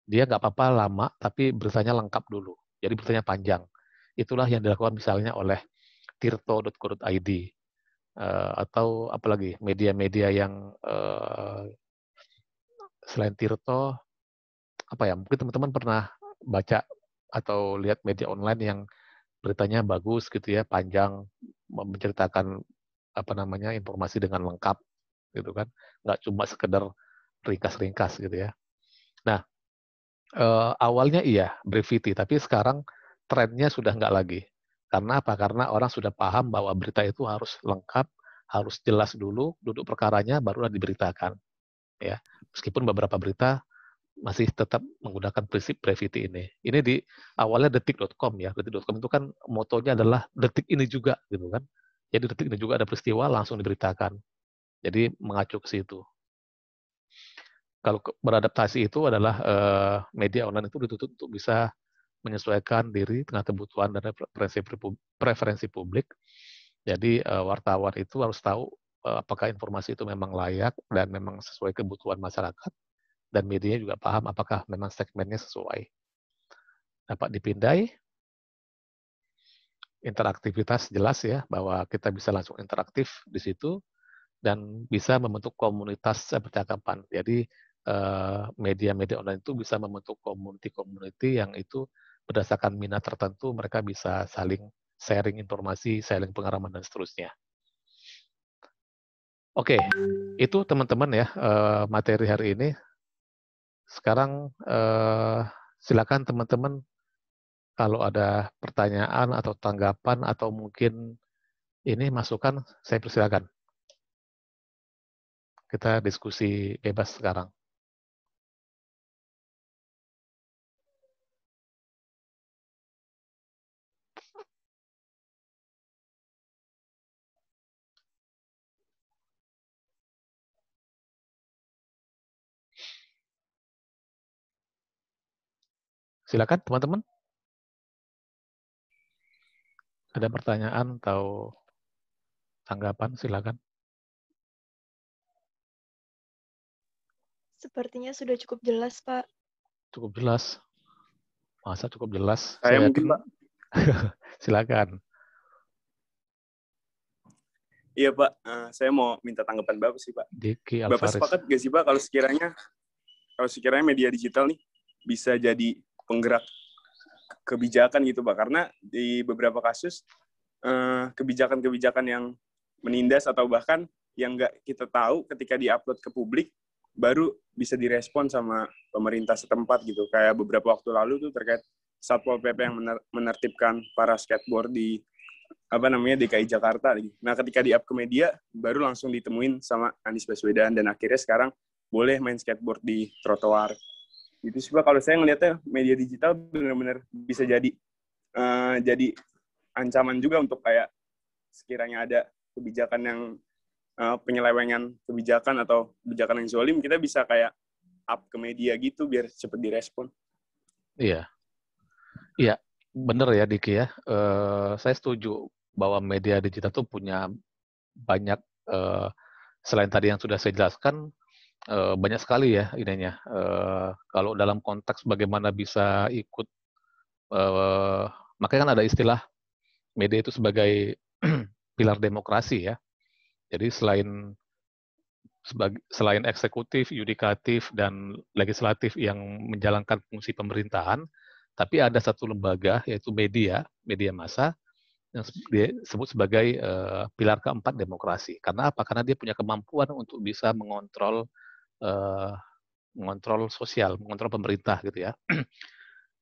Dia nggak apa-apa lama, tapi beritanya lengkap dulu. Jadi beritanya panjang. Itulah yang dilakukan misalnya oleh tirto.co.id atau apalagi media-media yang selain Tirto, apa ya? Mungkin teman-teman pernah baca atau lihat media online yang beritanya bagus gitu ya, panjang, menceritakan apa namanya informasi dengan lengkap gitu kan, nggak cuma sekedar ringkas-ringkas gitu ya. Nah, awalnya iya brevity, tapi sekarang trennya sudah nggak lagi. Karena apa? Karena orang sudah paham bahwa berita itu harus lengkap, harus jelas dulu, duduk perkaranya, barulah diberitakan. Ya, meskipun beberapa berita masih tetap menggunakan prinsip brevity ini. Ini di awalnya detik.com ya. Detik.com itu kan motonya adalah detik ini juga gitu kan. Jadi detik ini juga ada peristiwa langsung diberitakan. Jadi mengacu ke situ. Kalau beradaptasi itu adalah media online itu dituntut untuk bisa menyesuaikan diri dengan kebutuhan dan preferensi publik. Jadi wartawan itu harus tahu apakah informasi itu memang layak dan memang sesuai kebutuhan masyarakat, dan medianya juga paham apakah memang segmennya sesuai. Dapat dipindai, interaktivitas jelas ya, bahwa kita bisa langsung interaktif di situ, dan bisa membentuk komunitas percakapan. Jadi media-media online itu bisa membentuk community-community yang itu berdasarkan minat tertentu, mereka bisa saling sharing informasi, sharing pengalaman, dan seterusnya. Oke, itu teman-teman ya materi hari ini. Sekarang silakan teman-teman kalau ada pertanyaan atau tanggapan atau mungkin ini masukan, saya persilakan. Kita diskusi bebas sekarang. Silakan teman-teman. Ada pertanyaan atau tanggapan? Silakan. Sepertinya sudah cukup jelas, Pak. Cukup jelas. Masa cukup jelas? Saya Saya mungkin, yakin. Pak. Silakan. Iya, Pak. Saya mau minta tanggapan Bapak sih, Pak. Diki Bapak Alvarez. sepakat nggak sih, Pak, kalau sekiranya media digital nih bisa jadi penggerak kebijakan gitu, Pak? Karena di beberapa kasus kebijakan-kebijakan yang menindas atau bahkan yang nggak kita tahu ketika diupload ke publik baru bisa direspon sama pemerintah setempat gitu. Kayak beberapa waktu lalu tuh terkait Satpol PP yang menertibkan para skateboard di DKI Jakarta lagi. Nah, ketika di-up ke media baru langsung ditemuin sama Anies Baswedan dan akhirnya sekarang boleh main skateboard di trotoar. Itu sih Pak, kalau saya ngelihatnya media digital benar-benar bisa jadi ancaman juga untuk kayak sekiranya ada kebijakan yang penyelewengan kebijakan atau kebijakan yang zolim, kita bisa kayak up ke media gitu biar cepat direspon. Iya. Iya, benar ya Diki ya. Saya setuju bahwa media digital itu punya banyak, selain tadi yang sudah saya jelaskan, banyak sekali ya ininya. Kalau dalam konteks bagaimana bisa ikut, makanya kan ada istilah media itu sebagai pilar demokrasi ya. Jadi selain eksekutif, yudikatif, dan legislatif yang menjalankan fungsi pemerintahan, tapi ada satu lembaga yaitu media massa yang disebut sebagai pilar keempat demokrasi. Karena apa? Karena dia punya kemampuan untuk bisa mengontrol sosial, mengontrol pemerintah gitu ya.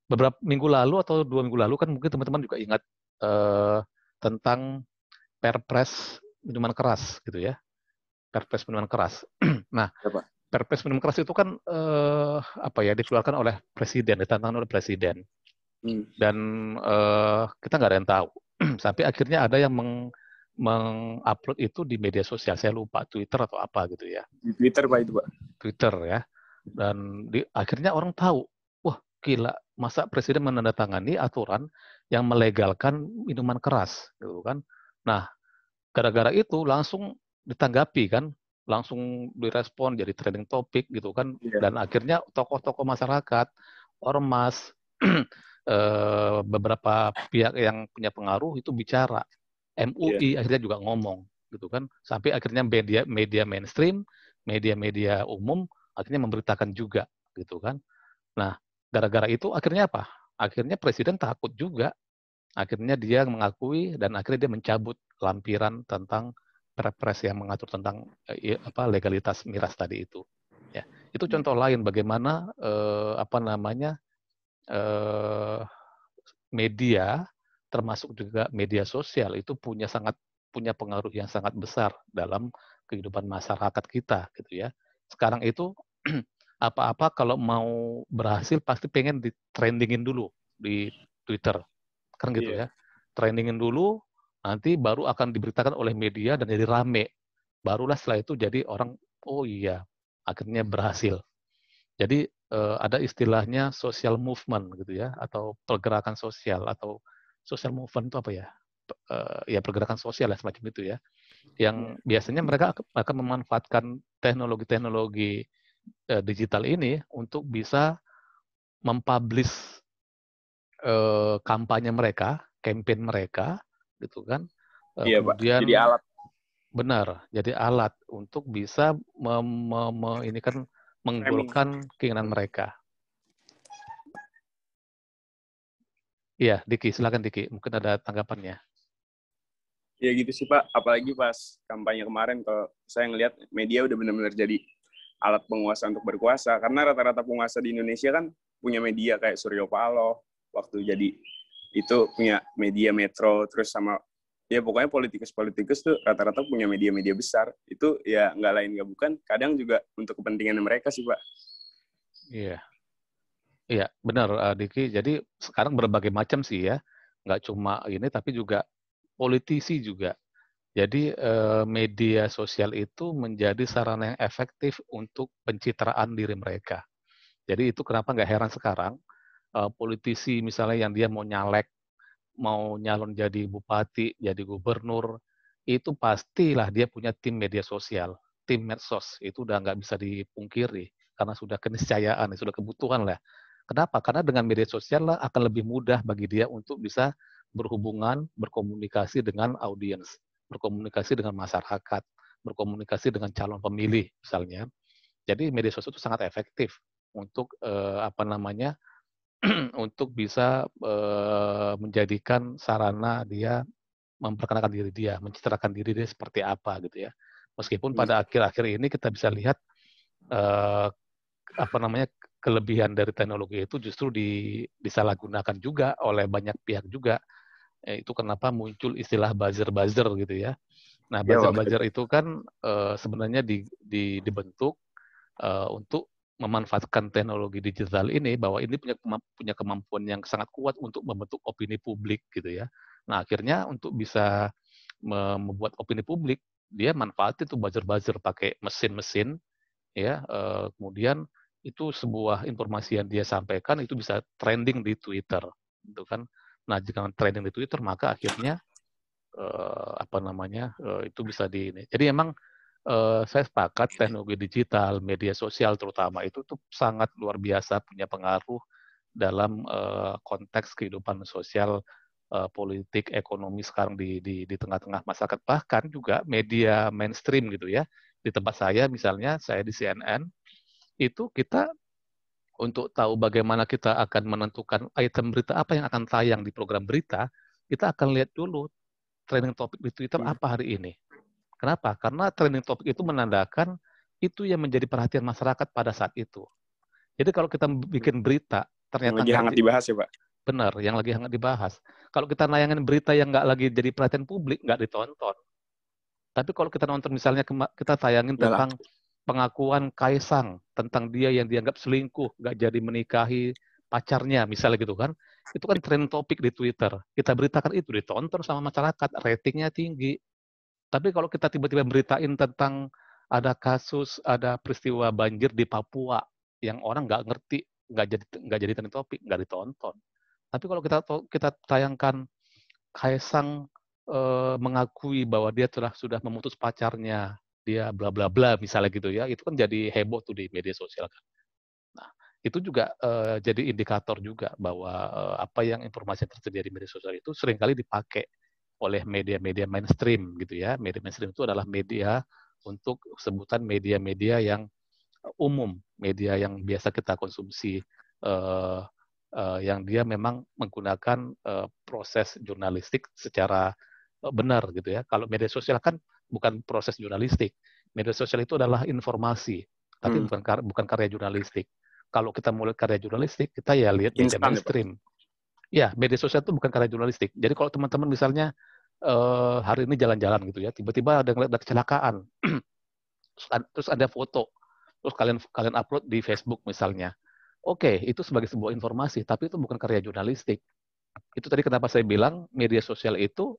Beberapa minggu lalu atau 2 minggu lalu kan mungkin teman-teman juga ingat tentang Perpres minuman keras gitu ya. Perpres minuman keras. Nah, Perpres minuman keras itu kan dikeluarkan oleh presiden, ditandatangani oleh presiden. Dan kita nggak ada yang tahu. Sampai akhirnya ada yang mengupload itu di media sosial. Saya lupa Twitter atau apa gitu ya. Di Twitter Pak itu Pak. Twitter ya. Dan akhirnya orang tahu, wah gila, masa presiden menandatangani aturan yang melegalkan minuman keras gitu kan. Nah, gara-gara itu langsung ditanggapi kan, langsung direspon jadi trending topik gitu kan. Dan akhirnya tokoh-tokoh masyarakat, ormas, beberapa pihak yang punya pengaruh itu bicara. MUI akhirnya juga ngomong gitu kan. Sampai akhirnya media mainstream, media-media umum akhirnya memberitakan juga gitu kan. Nah, gara-gara itu akhirnya apa? Akhirnya presiden takut juga. Akhirnya dia mengakui dan akhirnya dia mencabut lampiran tentang Perpres yang mengatur tentang legalitas miras tadi itu. Ya, itu contoh lain bagaimana media termasuk juga media sosial itu punya pengaruh yang sangat besar dalam kehidupan masyarakat kita gitu ya. Sekarang itu apa-apa kalau mau berhasil pasti pengen di-trendingin dulu di Twitter. Kan gitu ya. Trendingin dulu, nanti baru akan diberitakan oleh media dan jadi rame. Barulah setelah itu jadi orang, oh iya, akhirnya berhasil. Jadi ada istilahnya social movement gitu ya, atau pergerakan sosial, atau social movement itu apa ya? Ya pergerakan sosial ya semacam itu ya. Yang biasanya mereka akan memanfaatkan teknologi-teknologi digital ini untuk bisa mempublish kampanye mereka, campaign mereka, gitu kan. Kemudian Pak. Jadi alat. Benar, jadi alat untuk bisa menggolkan keinginan mereka. Iya, Diki, silakan Diki. Mungkin ada tanggapannya. Ya gitu sih Pak, apalagi pas kampanye kemarin kalau saya ngelihat media udah benar-benar jadi alat penguasa untuk berkuasa, karena rata-rata penguasa di Indonesia kan punya media kayak Suryo Paloh, waktu jadi itu punya media Metro, terus sama ya pokoknya politikus-politikus tuh rata-rata punya media-media besar, itu ya nggak lain nggak bukan, kadang juga untuk kepentingan mereka sih Pak. Iya. Iya, benar Diki. Jadi sekarang berbagai macam sih ya. Nggak cuma ini, tapi juga politisi juga. Jadi media sosial itu menjadi sarana yang efektif untuk pencitraan diri mereka. Jadi itu kenapa nggak heran sekarang politisi misalnya yang dia mau nyalek mau nyalon jadi bupati, jadi gubernur, itu pastilah dia punya tim media sosial, tim medsos. Itu udah nggak bisa dipungkiri, karena sudah keniscayaan, sudah kebutuhan lah. Kenapa? Karena dengan media sosial lah akan lebih mudah bagi dia untuk bisa berhubungan, berkomunikasi dengan audiens, berkomunikasi dengan masyarakat, berkomunikasi dengan calon pemilih misalnya. Jadi media sosial itu sangat efektif untuk untuk bisa menjadikan sarana dia memperkenalkan diri dia, mencitrakan diri dia seperti apa gitu ya. Meskipun pada akhir-akhir ini kita bisa lihat kelebihan dari teknologi itu justru disalahgunakan juga oleh banyak pihak juga. Itu kenapa muncul istilah buzzer-buzzer gitu ya. Nah, buzzer-buzzer itu kan sebenarnya dibentuk untuk memanfaatkan teknologi digital ini, bahwa ini punya kemampuan yang sangat kuat untuk membentuk opini publik gitu ya. Nah, akhirnya untuk bisa membuat opini publik, dia manfaatin tuh buzzer-buzzer pakai mesin-mesin ya, kemudian itu sebuah informasi yang dia sampaikan itu bisa trending di Twitter gitu kan. Nah, jika trending di Twitter maka akhirnya itu bisa ini. Jadi emang saya sepakat teknologi digital, media sosial terutama itu tuh sangat luar biasa punya pengaruh dalam konteks kehidupan sosial, politik, ekonomi sekarang di tengah-tengah masyarakat. Bahkan juga media mainstream gitu ya. Di tempat saya misalnya, saya di CNN, itu kita untuk tahu bagaimana kita akan menentukan item berita apa yang akan tayang di program berita, kita akan lihat dulu trending topik di Twitter apa hari ini. Kenapa? Karena trending topik itu menandakan itu yang menjadi perhatian masyarakat pada saat itu. Jadi kalau kita bikin berita, ternyata yang lagi hangat dibahas ya Pak? Benar, yang lagi hangat dibahas. Kalau kita nayangin berita yang nggak lagi jadi perhatian publik, nggak ditonton. Tapi kalau kita nonton misalnya, kita tayangin tentang pengakuan Kaisang, tentang dia yang dianggap selingkuh, nggak jadi menikahi pacarnya, misalnya gitu kan. Itu kan trending topik di Twitter. Kita beritakan itu, ditonton sama masyarakat, ratingnya tinggi. Tapi kalau kita tiba-tiba beritain tentang ada kasus, ada peristiwa banjir di Papua yang orang nggak ngerti, nggak jadi trending topik, nggak ditonton. Tapi kalau kita tayangkan Kaisang mengakui bahwa dia sudah memutus pacarnya, dia bla bla bla misalnya gitu ya, itu kan jadi heboh tuh di media sosial kan. Nah, itu juga jadi indikator juga bahwa apa yang informasi yang tersedia di media sosial itu seringkali dipakai oleh media-media mainstream gitu ya. Media mainstream itu adalah media untuk sebutan media-media yang umum, media yang biasa kita konsumsi, yang dia memang menggunakan proses jurnalistik secara benar gitu ya. Kalau media sosial kan bukan proses jurnalistik. Media sosial itu adalah informasi, tapi bukan karya jurnalistik. Kalau kita mulai karya jurnalistik, kita ya lihat media mainstream. Ya, media sosial itu bukan karya jurnalistik. Jadi kalau teman-teman misalnya hari ini jalan-jalan gitu ya, tiba-tiba ada kecelakaan, terus ada foto, terus kalian upload di Facebook misalnya. Oke, itu sebagai sebuah informasi, tapi itu bukan karya jurnalistik. Itu tadi kenapa saya bilang media sosial itu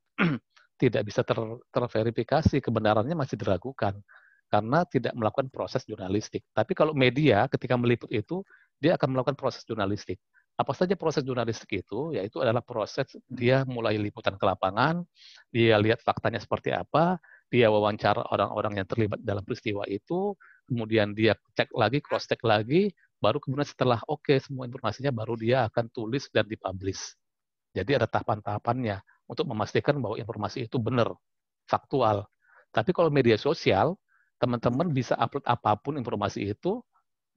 tidak bisa terverifikasi, kebenarannya masih diragukan karena tidak melakukan proses jurnalistik. Tapi kalau media ketika meliput itu, dia akan melakukan proses jurnalistik. Apa saja proses jurnalistik itu? Yaitu adalah proses dia mulai liputan ke lapangan, dia lihat faktanya seperti apa, dia wawancara orang-orang yang terlibat dalam peristiwa itu, kemudian dia cek lagi, cross check lagi, baru kemudian setelah oke semua informasinya, baru dia akan tulis dan dipublish. Jadi ada tahapan-tahapannya untuk memastikan bahwa informasi itu benar, faktual. Tapi kalau media sosial, teman-teman bisa upload apapun informasi itu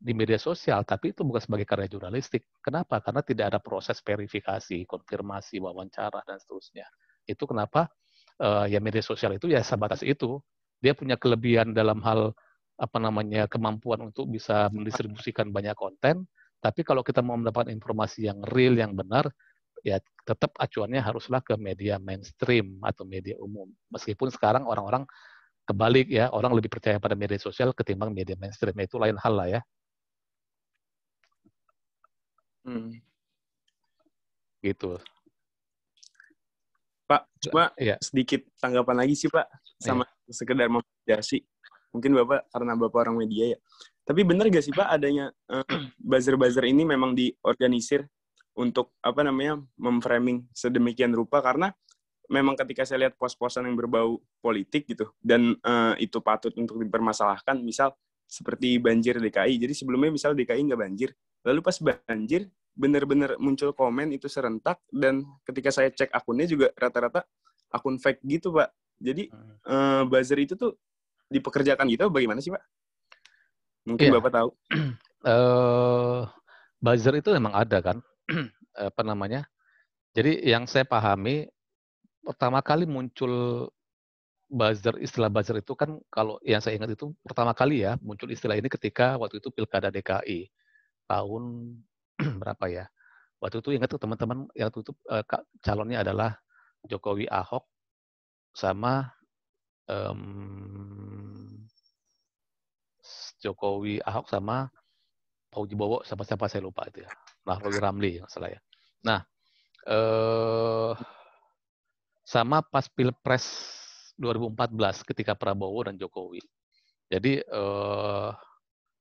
di media sosial, tapi itu bukan sebagai karya jurnalistik. Kenapa? Karena tidak ada proses verifikasi, konfirmasi, wawancara, dan seterusnya. Itu kenapa ya media sosial itu ya sebatas itu. Dia punya kelebihan dalam hal kemampuan untuk bisa mendistribusikan banyak konten, tapi kalau kita mau mendapatkan informasi yang real, yang benar, ya tetap acuannya haruslah ke media mainstream atau media umum. Meskipun sekarang orang-orang kebalik ya, orang lebih percaya pada media sosial ketimbang media mainstream. Itu lain hal lah ya. Gitu. Pak, cuma sedikit tanggapan lagi sih Pak, sama sekedar memvalidasi. Mungkin Bapak, karena Bapak orang media ya. Tapi benar gak sih Pak adanya buzzer-buzzer ini memang diorganisir untuk memframing sedemikian rupa, karena memang ketika saya lihat pos-posan yang berbau politik gitu, dan itu patut untuk dipermasalahkan, misal seperti banjir DKI. Jadi sebelumnya misal DKI nggak banjir, lalu pas banjir benar-benar muncul komen itu serentak, dan ketika saya cek akunnya juga rata-rata akun fake gitu, Pak. Jadi buzzer itu tuh dipekerjakan gitu bagaimana sih, Pak? Mungkin Iya. Bapak tahu. Buzzer itu memang ada kan, Jadi yang saya pahami pertama kali muncul istilah buzzer itu kan, kalau yang saya ingat itu pertama kali ya muncul istilah ini ketika waktu itu Pilkada DKI tahun berapa ya? Waktu itu ingat tuh teman-teman, yang waktu itu calonnya adalah Jokowi Ahok sama Jokowi Ahok sama Fauji Bowo sama siapa saya lupa itu ya. Nah, Roy Ramli yang salah ya. Nah, sama pas Pilpres 2014 ketika Prabowo dan Jokowi. Jadi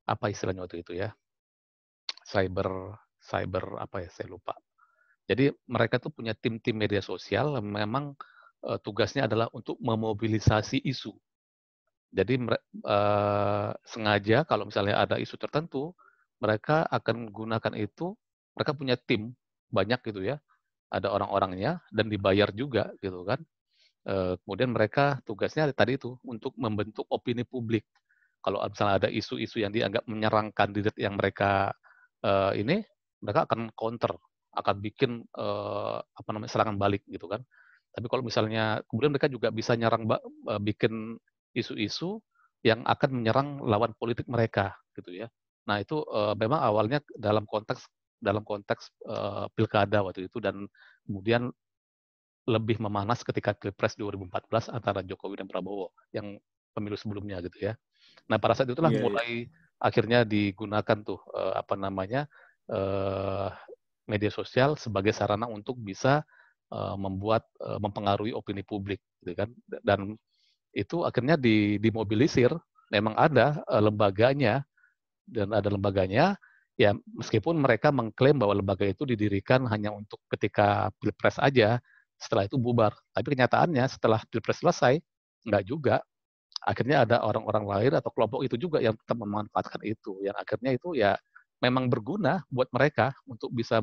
apa istilahnya waktu itu ya? Cyber apa ya, saya lupa. Jadi mereka tuh punya tim-tim media sosial, memang tugasnya adalah untuk memobilisasi isu. Jadi sengaja kalau misalnya ada isu tertentu, mereka akan gunakan itu, mereka punya tim banyak gitu ya, ada orang-orangnya dan dibayar juga gitu kan. Kemudian mereka tugasnya tadi itu untuk membentuk opini publik. Kalau misalnya ada isu-isu yang dianggap menyerang kandidat yang mereka mereka akan counter, akan bikin serangan balik gitu kan. Tapi kalau misalnya kemudian mereka juga bisa bikin isu-isu yang akan menyerang lawan politik mereka gitu ya. Nah itu memang awalnya dalam konteks pilkada waktu itu, dan kemudian lebih memanas ketika Pilpres 2014 antara Jokowi dan Prabowo yang pemilu sebelumnya gitu ya. Nah pada saat itulah mulai akhirnya digunakan tuh media sosial sebagai sarana untuk bisa mempengaruhi opini publik gitu kan. Dan itu akhirnya dimobilisir, memang ada lembaganya, dan ada lembaganya ya, meskipun mereka mengklaim bahwa lembaga itu didirikan hanya untuk ketika Pilpres aja, setelah itu bubar. Tapi kenyataannya setelah Pilpres selesai, enggak juga. Akhirnya ada orang-orang lain atau kelompok itu juga yang tetap memanfaatkan itu, yang akhirnya itu ya memang berguna buat mereka untuk bisa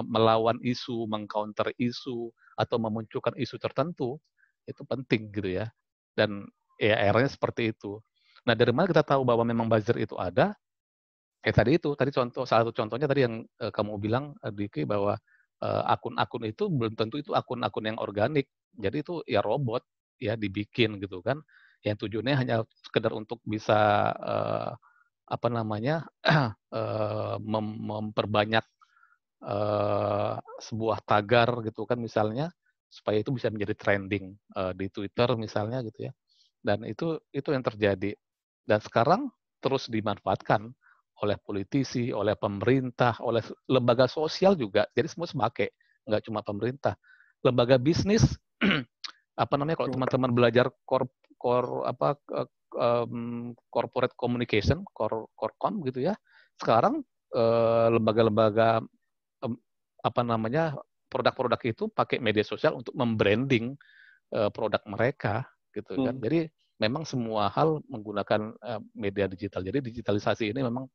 melawan isu, mengcounter isu, atau memunculkan isu tertentu. Itu penting gitu ya. Dan ya eranya seperti itu. Nah, dari mana kita tahu bahwa memang buzzer itu ada? Tadi salah satu contohnya tadi yang kamu bilang, Diki, bahwa akun-akun itu belum tentu itu akun-akun yang organik. Jadi itu ya robot ya dibikin gitu kan. Yang tujuannya hanya sekedar untuk bisa memperbanyak sebuah tagar gitu kan misalnya, supaya itu bisa menjadi trending di Twitter misalnya gitu ya. Dan itu yang terjadi. Dan sekarang terus dimanfaatkan oleh politisi, oleh pemerintah, oleh lembaga sosial juga. Jadi semua sebagai, nggak cuma pemerintah. Lembaga bisnis, kalau teman-teman belajar corporate communication, Corcom gitu ya. Sekarang lembaga-lembaga produk-produk itu pakai media sosial untuk membranding produk mereka gitu kan. Jadi memang semua hal menggunakan media digital. Jadi digitalisasi ini memang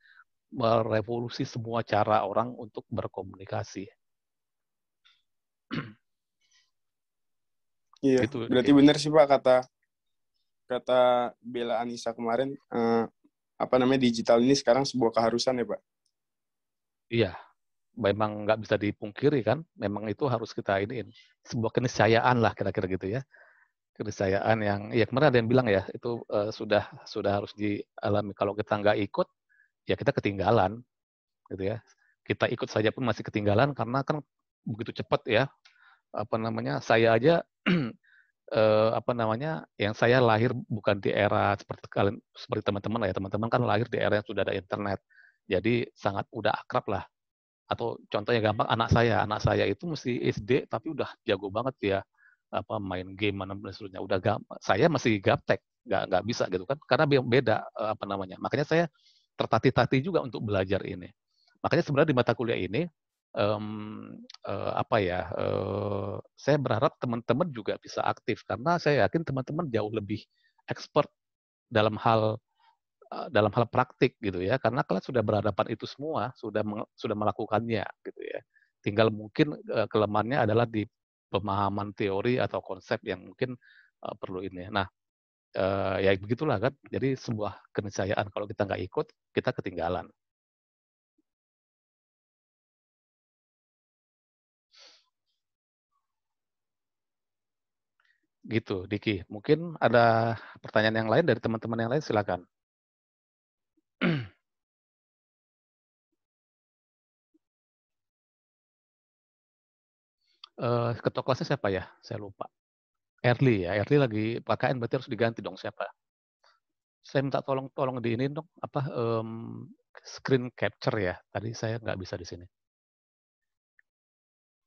merevolusi semua cara orang untuk berkomunikasi. Iya, gitu, berarti benar sih Pak kata Bella Anissa kemarin, digital ini sekarang sebuah keharusan ya Pak? Iya, memang nggak bisa dipungkiri kan, memang itu harus kita iniin, sebuah keniscayaan lah kira-kira gitu ya. Keniscayaan yang, ya kemarin ada yang bilang ya, itu sudah harus dialami. Kalau kita nggak ikut, ya kita ketinggalan, gitu ya. Kita ikut saja pun masih ketinggalan, karena kan begitu cepat ya. Saya aja, yang saya lahir bukan di era seperti teman-teman lah ya. Teman-teman kan lahir di era yang sudah ada internet. Jadi sangat udah akrab lah. Atau contohnya gampang, anak saya itu mesti SD tapi udah jago banget ya, main game mana dan seterusnya. Saya masih gaptek, nggak bisa gitu kan, karena beda makanya saya tertatih-tatih juga untuk belajar ini. Makanya sebenarnya di mata kuliah ini saya berharap teman-teman juga bisa aktif karena saya yakin teman-teman jauh lebih expert dalam hal praktik gitu ya, karena kalian sudah berhadapan itu semua, sudah melakukannya gitu ya. Tinggal mungkin kelemahannya adalah di pemahaman teori atau konsep yang mungkin perlu ini. Nah, ya begitulah kan. Jadi sebuah keniscayaan kalau kita nggak ikut, kita ketinggalan. Gitu, Diki. Mungkin ada pertanyaan yang lain dari teman-teman yang lain, silakan. Ketua kelasnya siapa ya? Saya lupa. Erli ya, Erli lagi PKN berarti harus diganti dong siapa? Saya minta tolong di ini dong, screen capture ya. Tadi saya nggak bisa di sini.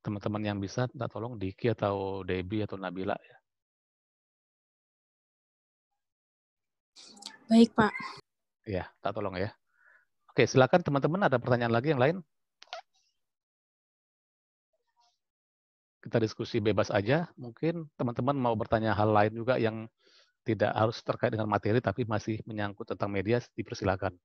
Teman-teman yang bisa, minta tolong Diki atau Debbie atau Nabila ya. Baik, Pak. Ya, tak tolong ya. Oke, silakan teman-teman, ada pertanyaan lagi yang lain? Kita diskusi bebas aja. Mungkin teman-teman mau bertanya hal lain juga yang tidak harus terkait dengan materi, tapi masih menyangkut tentang media, dipersilakan.